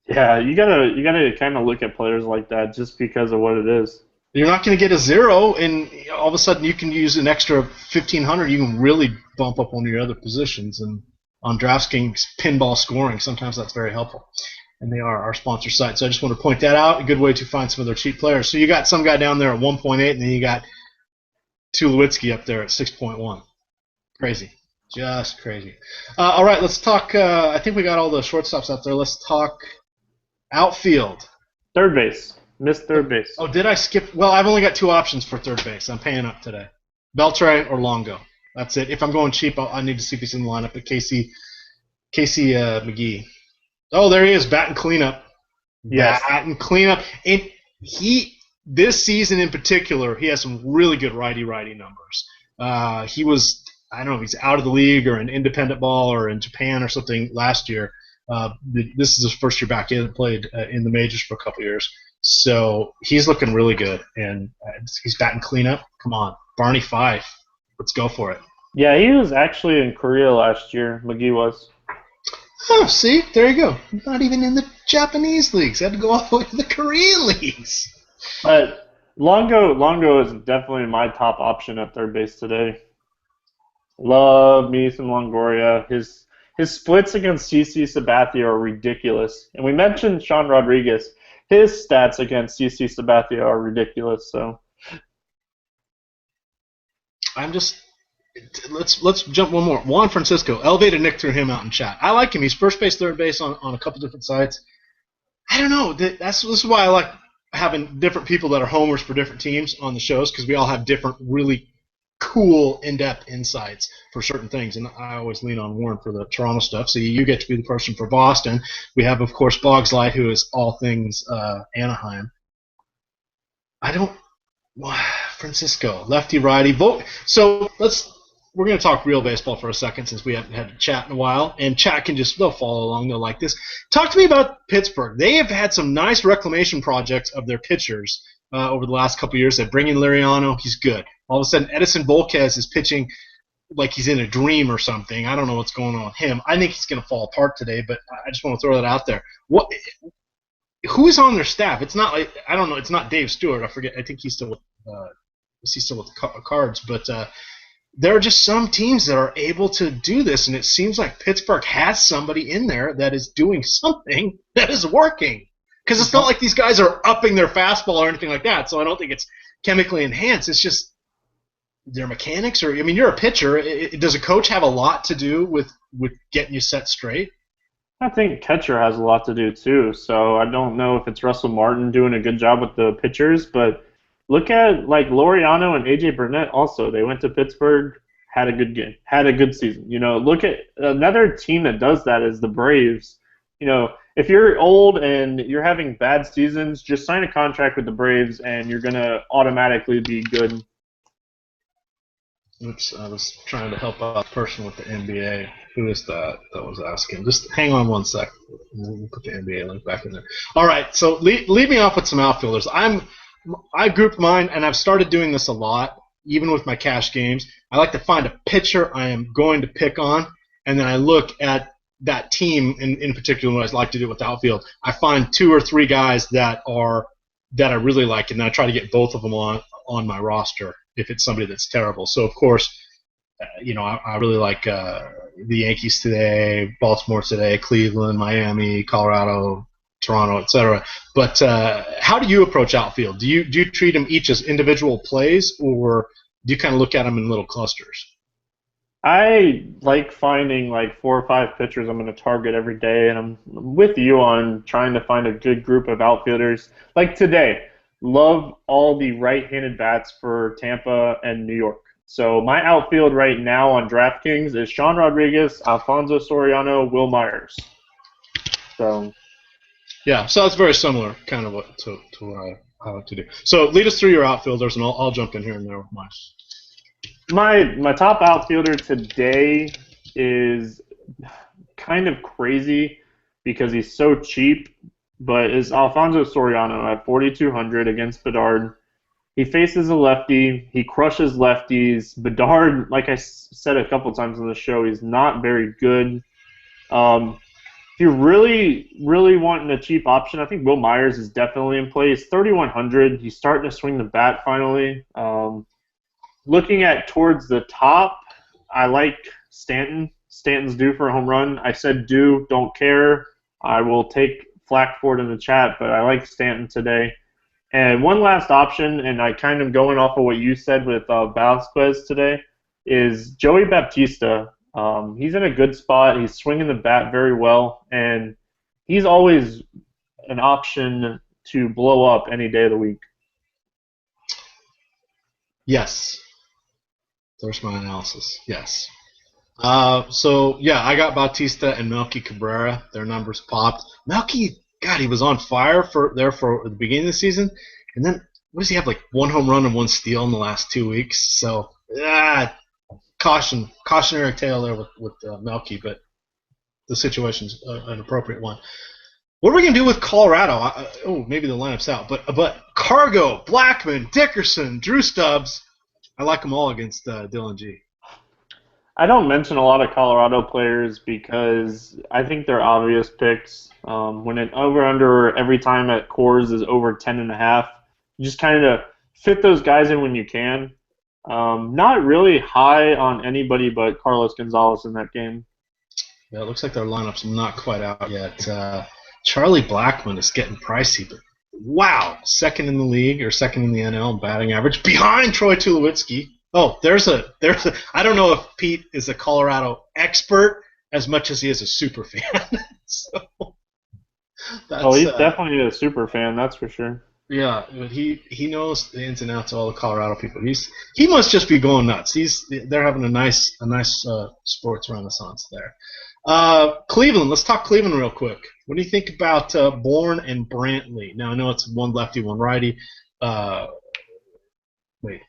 Yeah, you gotta kind of look at players like that just because of what it is. You're not going to get a 0, and all of a sudden you can use an extra 1,500. You can really bump up one of your other positions, and on DraftKings pinball scoring. Sometimes that's very helpful. And they are our sponsor site. So I just want to point that out. A good way to find some of their cheap players. So you got some guy down there at 1.8, and then you got Tulowitzki up there at 6.1. Crazy. Just crazy. All right, let's talk. I think we got all the shortstops out there. Let's talk outfield. Third base. Missed third base. Oh, did I skip? Well, I've only got 2 options for third base. I'm paying up today. Beltre or Longo. That's it. If I'm going cheap, I need to see if he's in the lineup. But Casey McGee. Oh, there he is, batting cleanup. Yes. Batting cleanup. And this season in particular, he has some really good righty-righty numbers. He was, I don't know if he's out of the league or an independent ball or in Japan or something last year. This is his first year back. He hasn't played in the majors for a couple years. So he's looking really good. And he's batting cleanup. Come on. Barney Fife. Let's go for it. Yeah, he was actually in Korea last year. McGee was. Oh, see? There you go. Not even in the Japanese leagues. Had to go all the way to the Korean leagues. But Longo is definitely my top option at third base today. Love me some Longoria. His splits against CC Sabathia are ridiculous. And we mentioned Sean Rodriguez. His stats against CC Sabathia are ridiculous. So let's jump one more. Juan Francisco, elevated Nick threw him out in chat. I like him. He's first base, third base on a couple different sites. I don't know. This is why I like having different people that are homers for different teams on the shows, because we all have different really cool, in-depth insights for certain things. And I always lean on Warren for the Toronto stuff. So you get to be the person for Boston. We have, of course, Boggs Light, who is all things Anaheim. Francisco, lefty, righty. So we're going to talk real baseball for a second since we haven't had a chat in a while. And chat they'll follow along. They'll like this. Talk to me about Pittsburgh. They have had some nice reclamation projects of their pitchers over the last couple of years. They bring in Liriano. He's good. All of a sudden, Edison Volquez is pitching like he's in a dream or something. I don't know what's going on with him. I think he's going to fall apart today, but I just want to throw that out there. Who is on their staff? It's not like, I don't know. It's not Dave Stewart. I forget. I think he's still with the Cards, but there are just some teams that are able to do this, and it seems like Pittsburgh has somebody in there that is doing something that is working. Because it's not like these guys are upping their fastball or anything like that, so I don't think it's chemically enhanced. It's just their mechanics. You're a pitcher. Does a coach have a lot to do with getting you set straight? I think catcher has a lot to do too. So I don't know if it's Russell Martin doing a good job with the pitchers, but look at like Loriano and AJ Burnett also. They went to Pittsburgh, had a good game, had a good season. Look at another team that does that is the Braves. If you're old and you're having bad seasons, just sign a contract with the Braves and you're going to automatically be good. Oops, I was trying to help out the person with the NBA. Who is that was asking? Just hang on one sec. We'll put the NBA link back in there. All right, so leave me off with some outfielders. I grouped mine, and I've started doing this a lot, even with my cash games. I like to find a pitcher I am going to pick on, and then I look at that team in particular when I like to do with the outfield. I find 2 or 3 guys that I really like, and then I try to get both of them on my roster if it's somebody that's terrible. So, of course, I really like the Yankees today, Baltimore today, Cleveland, Miami, Colorado, Toronto, etc. But how do you approach outfield? Do you treat them each as individual plays, or do you kind of look at them in little clusters? I like finding like 4 or 5 pitchers I'm going to target every day, and I'm with you on trying to find a good group of outfielders. Like today, love all the right-handed bats for Tampa and New York. So my outfield right now on DraftKings is Sean Rodriguez, Alfonso Soriano, Will Myers. So that's very similar, kind of to what I like to do. So lead us through your outfielders, and I'll jump in here and there with mine. My top outfielder today is kind of crazy because he's so cheap, but is Alfonso Soriano at 4,200 against Bedard. He faces a lefty. He crushes lefties. Bedard, like I said a couple times on the show, he's not very good. If you're really, really wanting a cheap option, I think Will Myers is definitely in play. He's 3,100. He's starting to swing the bat finally. Looking at towards the top, I like Stanton. Stanton's due for a home run. I said due, don't care. I will take flack for it in the chat, but I like Stanton today. And one last option, and I kind of going off of what you said with Vasquez today, is Joey Baptista. He's in a good spot. He's swinging the bat very well, and he's always an option to blow up any day of the week. Yes. There's my analysis. Yes. So, yeah, I got Bautista and Melky Cabrera. Their numbers popped. Melky, God, he was on fire for the beginning of the season. And then, what does he have, like 1 home run and 1 steal in the last 2 weeks? So, cautionary tale there with Melky, but the situation's an appropriate one. What are we going to do with Colorado? Maybe the lineup's out. But Cargo, Blackman, Dickerson, Drew Stubbs, I like them all against Dylan G. I don't mention a lot of Colorado players because I think they're obvious picks. When it over-under every time at Coors is over 10.5, you just kind of fit those guys in when you can. Not really high on anybody but Carlos Gonzalez in that game. Yeah, it looks like their lineup's not quite out yet. Charlie Blackmon is getting pricey, but wow, second in the league or second in the NL in batting average, behind Troy Tulowitzki. Oh, there's a. I don't know if Pete is a Colorado expert as much as he is a super fan. So he's definitely a super fan, that's for sure. Yeah, but he knows the ins and outs of all the Colorado people. He must just be going nuts. They're having a nice sports renaissance there. Cleveland, let's talk Cleveland real quick. What do you think about Bourne and Brantley? Now I know it's one lefty, one righty. Wait,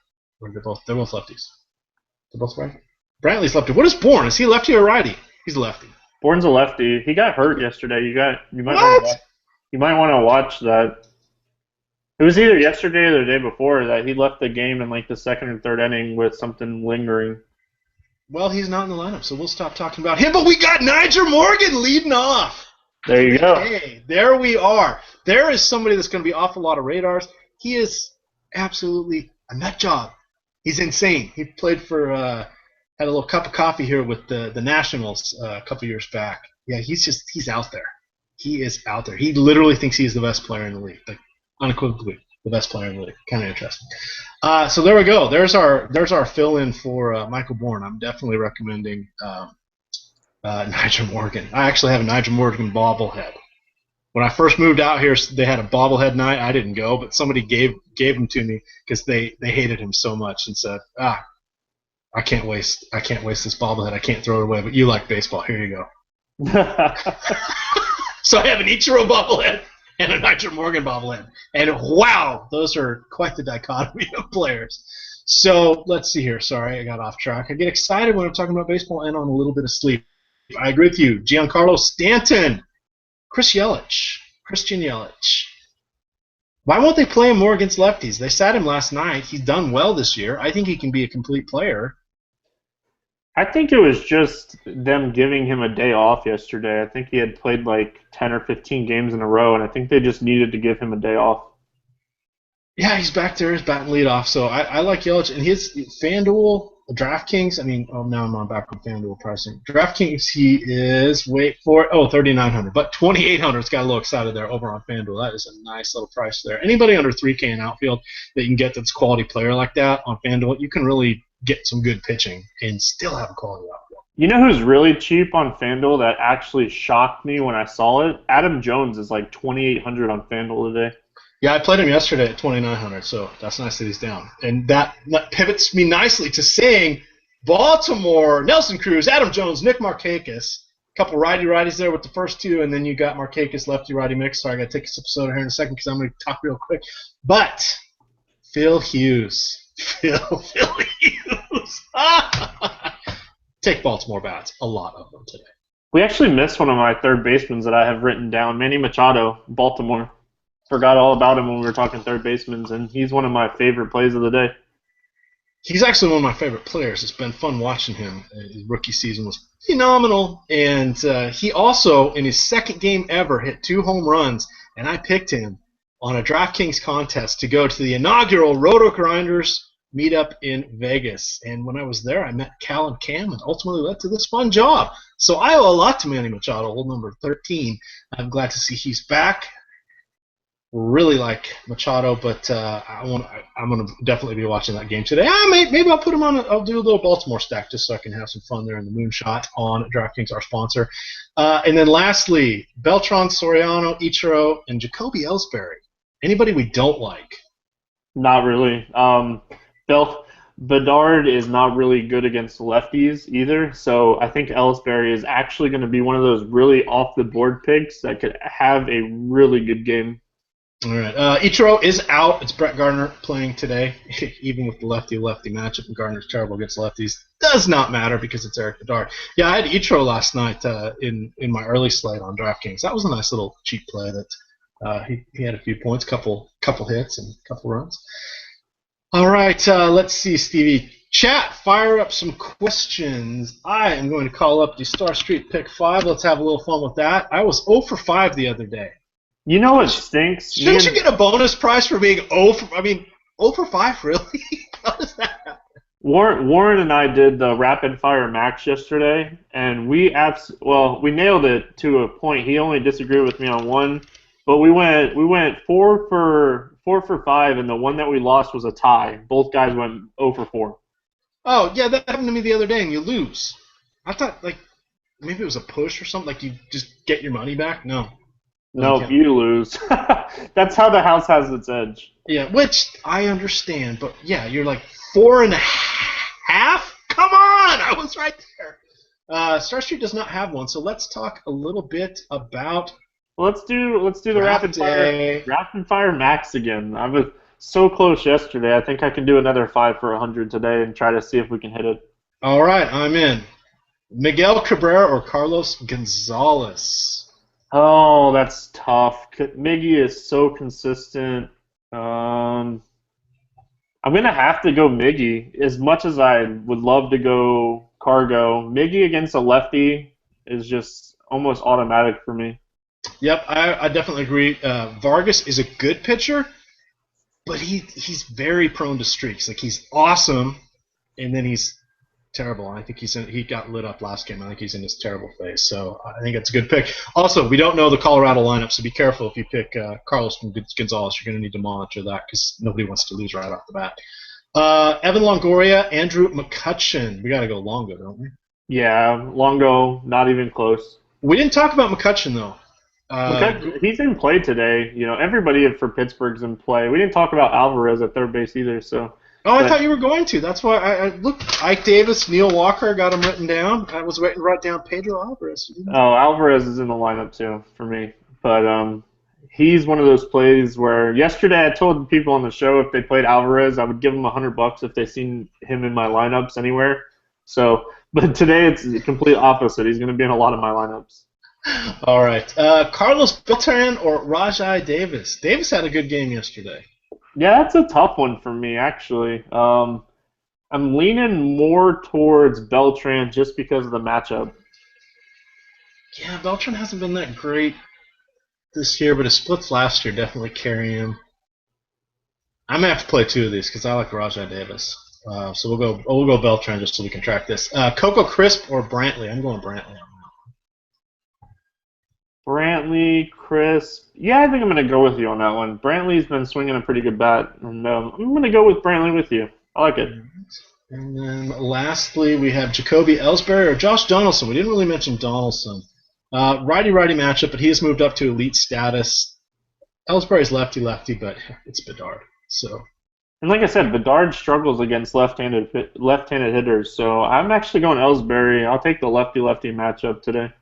they're both lefties. They're both righty. Brantley's lefty. What is Bourne? Is he lefty or righty? He's a lefty. Bourne's a lefty. He got hurt yesterday. You might want to watch that. It was either yesterday or the day before that he left the game in like the second or third inning with something lingering. Well, he's not in the lineup, so we'll stop talking about him. But we got Nyjer Morgan leading off. There you go. Hey, there we are. There is somebody that's going to be off a lot of radars. He is absolutely a nut job. He's insane. He played for had a little cup of coffee here with the Nationals a couple years back. Yeah, he's out there. He is out there. He literally thinks he's the best player in the league. Like, unequivocally the best player in the league. Kind of interesting. So there we go. There's our fill-in for Michael Bourne. I'm definitely recommending Nyjer Morgan. I actually have a Nyjer Morgan bobblehead. When I first moved out here, they had a bobblehead night. I didn't go, but somebody gave him to me because they hated him so much and said, I can't waste this bobblehead. I can't throw it away. But you like baseball. Here you go. So I have an Ichiro bobblehead and a Nyjer Morgan bobblehead. And wow, those are quite the dichotomy of players. So let's see here. Sorry, I got off track. I get excited when I'm talking about baseball and on a little bit of sleep. I agree with you. Giancarlo Stanton. Christian Yelich. Why won't they play him more against lefties? They sat him last night. He's done well this year. I think he can be a complete player. I think it was just them giving him a day off yesterday. I think he had played like 10 or 15 games in a row, and I think they just needed to give him a day off. Yeah, he's back there. He's batting leadoff. So I like Yelich. And his FanDuel, DraftKings, now I'm on back on FanDuel pricing. DraftKings, he is, wait for it, $3,900. But $2,800's got a little excited there over on FanDuel. That is a nice little price there. Anybody under $3K in outfield that you can get that's a quality player like that on FanDuel, you can really get some good pitching and still have a quality outfield. You know who's really cheap on FanDuel that actually shocked me when I saw it? Adam Jones is like $2,800 on FanDuel today. Yeah, I played him yesterday at $2,900, so that's nice that he's down. And that pivots me nicely to saying Baltimore, Nelson Cruz, Adam Jones, Nick Markakis, a couple righty-righties there with the first two, and then you got Markakis lefty-righty mix. Sorry, I got to take this episode here in a second because I'm going to talk real quick. But Phil Hughes. Phil Hughes. Take Baltimore bats, a lot of them today. We actually missed one of my third basemen that I have written down, Manny Machado, Baltimore. Forgot all about him when we were talking third basemen, and he's one of my favorite plays of the day. He's actually one of my favorite players. It's been fun watching him. His rookie season was phenomenal, and he also, in his second game ever, hit 2 home runs, and I picked him on a DraftKings contest to go to the inaugural Roto Grinders meetup in Vegas. And when I was there, I met Cal and Cam and ultimately led to this fun job. So I owe a lot to Manny Machado, hole number 13. I'm glad to see he's back. Really like Machado, but I'm gonna definitely be watching that game today. Maybe I'll put him on. I'll do a little Baltimore stack just so I can have some fun there in the moonshot on DraftKings, our sponsor. And then lastly, Beltran, Soriano, Ichiro, and Jacoby Ellsbury. Anybody we don't like? Not really. Bedard is not really good against lefties either, so I think Ellsbury is actually going to be one of those really off-the-board picks that could have a really good game. All right. Ichiro is out. It's Brett Gardner playing today, even with the lefty-lefty matchup. And Gardner's terrible against lefties. Does not matter because it's Eric Bedard. Yeah, I had Ichiro last night in my early slate on DraftKings. That was a nice little cheap play that he had a few points, couple hits, and a couple runs. All right. Let's see, Stevie. Chat, fire up some questions. I am going to call up the Star Street Pick 5. Let's have a little fun with that. I was 0 for 5 the other day. You know what stinks? Shouldn't you get a bonus prize for being 0 for 5, really? How does that happen? Warren and I did the rapid fire max yesterday, and we nailed it to a point. He only disagreed with me on one, but we went 4 for 5, and the one that we lost was a tie. Both guys went 0 for 4. Oh yeah, that happened to me the other day, and you lose. I thought maybe it was a push or something. Like you just get your money back. No. No, you lose. That's how the house has its edge. Yeah, which I understand, but yeah, you're like 4.5. Come on, I was right there. Star Street does not have one, so let's talk a little bit about. Let's do the rapid fire max again. I was so close yesterday. I think I can do another 5 for 100 today and try to see if we can hit it. All right, I'm in. Miguel Cabrera or Carlos Gonzalez? Oh, that's tough. Miggy is so consistent. I'm going to have to go Miggy. As much as I would love to go Cargo, Miggy against a lefty is just almost automatic for me. Yep, I definitely agree. Vargas is a good pitcher, but he's very prone to streaks. Like, he's awesome, and then he's terrible. I think he got lit up last game. I think he's in his terrible phase. So I think it's a good pick. Also, we don't know the Colorado lineup, so be careful if you pick Carlos Gonzalez. You're going to need to monitor that because nobody wants to lose right off the bat. Evan Longoria, Andrew McCutchen. We got to go Longo, don't we? Yeah, Longo, not even close. We didn't talk about McCutchen, though. He's in play today. You know, everybody for Pittsburgh's in play. We didn't talk about Alvarez at third base either, so. Oh, I thought you were going to. That's why I looked. Ike Davis, Neil Walker, got him written down. I was waiting to write down Pedro Alvarez. Oh, Alvarez is in the lineup too for me. But he's one of those plays where yesterday I told people on the show if they played Alvarez, I would give them $100 if they seen him in my lineups anywhere. So, but today it's the complete opposite. He's going to be in a lot of my lineups. All right. Carlos Beltran or Rajai Davis? Davis had a good game yesterday. Yeah, that's a tough one for me, actually. I'm leaning more towards Beltran just because of the matchup. Yeah, Beltran hasn't been that great this year, but his splits last year definitely carry him. I'm gonna have to play 2 of these because I like Rajai Davis. So we'll go Beltran just so we can track this. Coco Crisp or Brantley? I'm going Brantley. Brantley, Crisp. Yeah, I think I'm going to go with you on that one. Brantley's been swinging a pretty good bat, and I'm going to go with Brantley with you. I like it. And then lastly, we have Jacoby Ellsbury or Josh Donaldson. We didn't really mention Donaldson. Righty-righty matchup, but he has moved up to elite status. Ellsbury's lefty-lefty, but it's Bedard. So. And like I said, Bedard struggles against left-handed hitters, so I'm actually going Ellsbury. I'll take the lefty-lefty matchup today.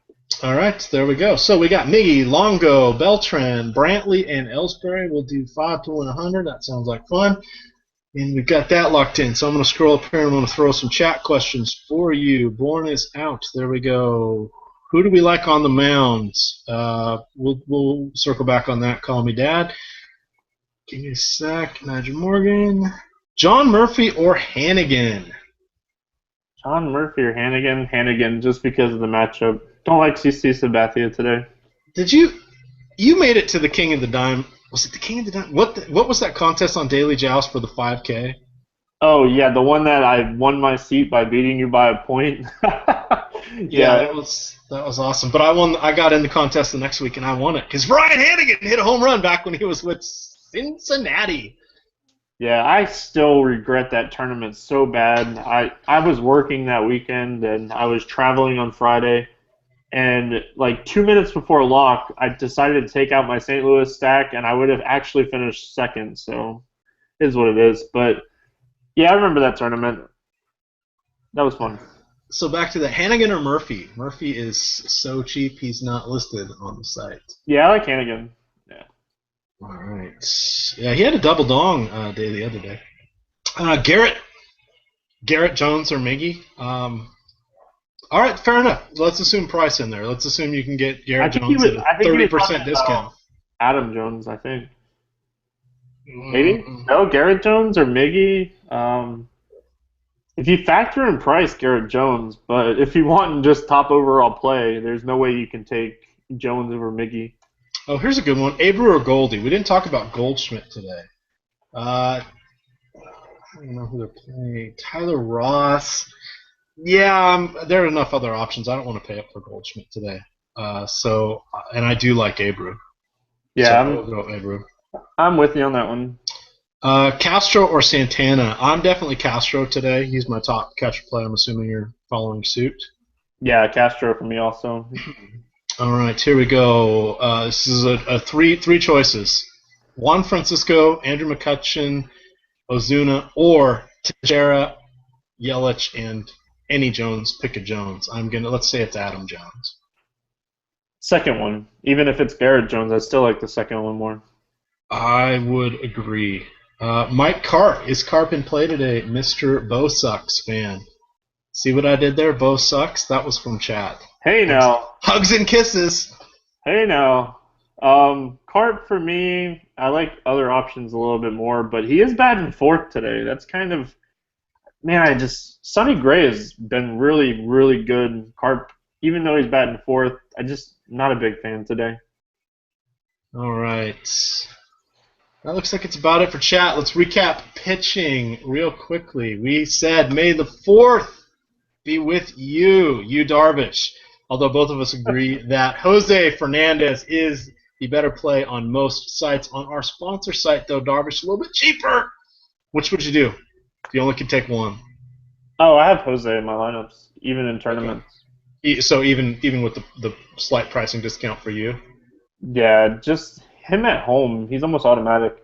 All right, there we go. So we got Miggy, Longo, Beltran, Brantley, and Ellsbury. We'll do 5 to 100. That sounds like fun. And we've got that locked in. So I'm going to scroll up here and I'm going to throw some chat questions for you. Born is out. There we go. Who do we like on the mounds? We'll circle back on that. Call me Dad. Give me a sec. Nigel Morgan. John Murphy or Hannigan? John Murphy or Hannigan? Hannigan, just because of the matchup. Don't like CC Sabathia today. Did you made it to the King of the Dime? Was it the King of the Dime? What was that contest on Daily Joust for the 5K? Oh yeah, the one that I won my seat by beating you by a point. Yeah, Yeah, that was awesome. But I won. I got in the contest the next week and I won it because Ryan Hannigan hit a home run back when he was with Cincinnati. yeah, I still regret that tournament so bad. I was working that weekend and I was traveling on Friday, and like 2 minutes before lock, I decided to take out my St. Louis stack, and I would have actually finished second. So it is what it is. But yeah, I remember that tournament. That was fun. So back to the Hannigan or Murphy. Murphy is so cheap he's not listed on the site. Yeah, I like Hannigan. Yeah. All right. Yeah, he had a double dong day the other day. Garrett Jones or Miggy. All right, fair enough. Let's assume price in there. Let's assume you can get I Garrett think he Jones was. at a I think he was talking 30% about discount. Adam Jones. I think maybe Mm, no Garrett Jones or Miggy. If you factor in price, Garrett Jones. But if you want just top overall play, there's no way you can take Jones over Miggy. Oh, here's a good one. Abreu or Goldie. We didn't talk about Goldschmidt today. I don't know who they're playing. Tyler Ross. Yeah, there are enough other options. I don't want to pay up for Goldschmidt today. And I do like Abreu. So Yeah, I will go Abreu. I'm with you on that one. Castro or Santana? I'm definitely Castro today. He's my top catcher play. I'm assuming you're following suit. Yeah, Castro for me also. All right, here we go. This is a three choices: Juan Francisco, Andrew McCutchen, Ozuna, or Teixeira, Yelich, and any Jones. Pick a Jones. Let's say it's Adam Jones. Second one, even if it's Garrett Jones, I still like the second one more. I would agree. Mike Carp. Is Carp in play today? Mr. Bo Sucks fan. See what I did there? Bo Sucks? That was from chat. Hey now, Hugs and kisses. hey now. Cart for me, I like other options a little bit more, but he is batting fourth today. That's kind of man. Sonny Gray has been really, really good. Cart, even though he's batting fourth, I just not a big fan today. All right. That looks like it's about it for chat. Let's recap pitching real quickly. We said May the 4th be with you, Darvish. Although both of us agree that Jose Fernandez is the better play on most sites. On our sponsor site, though, Darvish a little bit cheaper. Which would you do if you only could take one? Oh, I have Jose in my lineups, even in tournaments. Okay. So even with the slight pricing discount for you? Yeah, just him at home, he's almost automatic.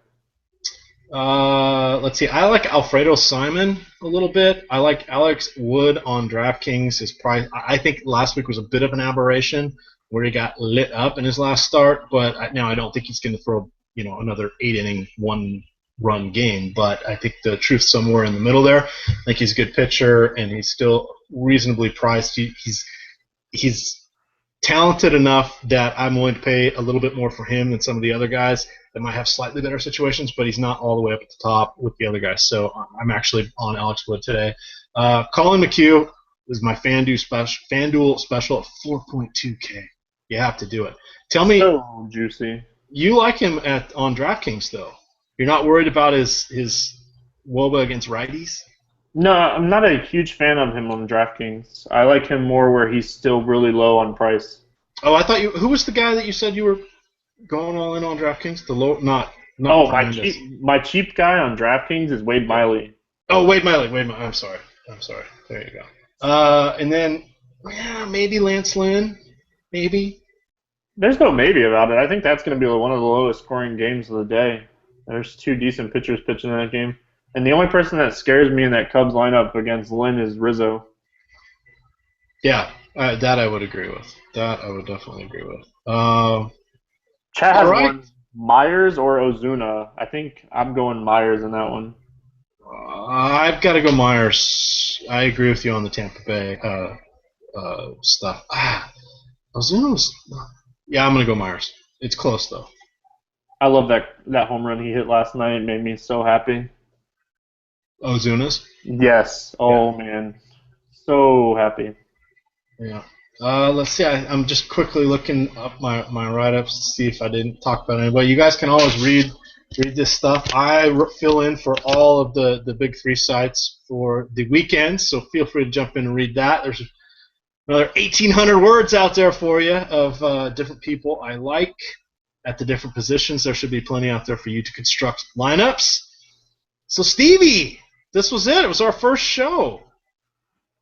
Let's see. I like Alfredo Simon a little bit. I like Alex Wood on DraftKings. His price, I think last week was a bit of an aberration where he got lit up in his last start, but now I don't think he's going to throw another 8 inning 1-run game. But I think the truth's somewhere in the middle there. I think he's a good pitcher and he's still reasonably priced. He's talented enough that I'm willing to pay a little bit more for him than some of the other guys that might have slightly better situations, but he's not all the way up at the top with the other guys. So I'm actually on Alex Wood today. Colin McHugh is my FanDuel special at 4.2K. You have to do it. Tell me, So juicy. you like him on DraftKings though. You're not worried about his WOBA against righties? No, I'm not a huge fan of him on DraftKings. I like him more where he's still really low on price. Oh, I thought who was the guy that you said you were going all in on DraftKings? The low, not Oh, Fernandez. my cheap guy on DraftKings is Wade Miley. Oh, Wade Miley. I'm sorry. There you go. And then maybe Lance Lynn. Maybe. There's no maybe about it. I think that's going to be one of the lowest scoring games of the day. There's two decent pitchers pitching in that game. And the only person that scares me in that Cubs lineup against Lynn is Rizzo. Yeah, that I would agree with. That I would definitely agree with. Chad has all right. one, Myers or Ozuna. I think I'm going Myers in that one. I've got to go Myers. I agree with you on the Tampa Bay stuff. Ozuna was. Yeah, I'm going to go Myers. It's close, though. I love that home run he hit last night. It made me so happy. Ozuna's? Yes. Oh, man. So happy. Yeah. Let's see. I'm just quickly looking up my write-ups to see if I didn't talk about anybody. You guys can always read read this stuff. I fill in for all of the big three sites for the weekend, so feel free to jump in and read that. There's another 1,800 words out there for you of different people I like at the different positions. There should be plenty out there for you to construct lineups. So, Stevie, this was it. It was our first show.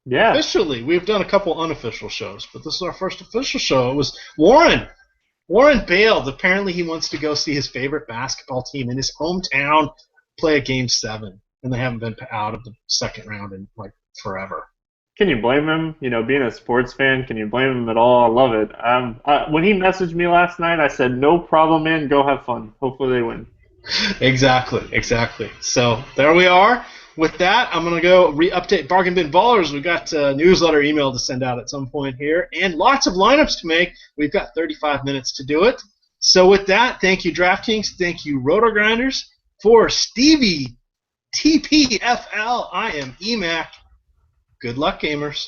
Yeah. Officially. We've done a couple unofficial shows, but this is our first official show. It was Warren. Warren bailed. Apparently he wants to go see his favorite basketball team in his hometown play a Game 7, and they haven't been out of the second round in, like, forever. Can you blame him? You know, being a sports fan, can you blame him at all? I love it. When he messaged me last night, I said, no problem, man. Go have fun. Hopefully they win. Exactly. So there we are. With that, I'm going to go re-update Bargain Bin Ballers. We've got a newsletter email to send out at some point here, and lots of lineups to make. We've got 35 minutes to do it. So with that, thank you, DraftKings. Thank you, Roto Grinders. For Stevie, TPFL, I am EMac. Good luck, gamers.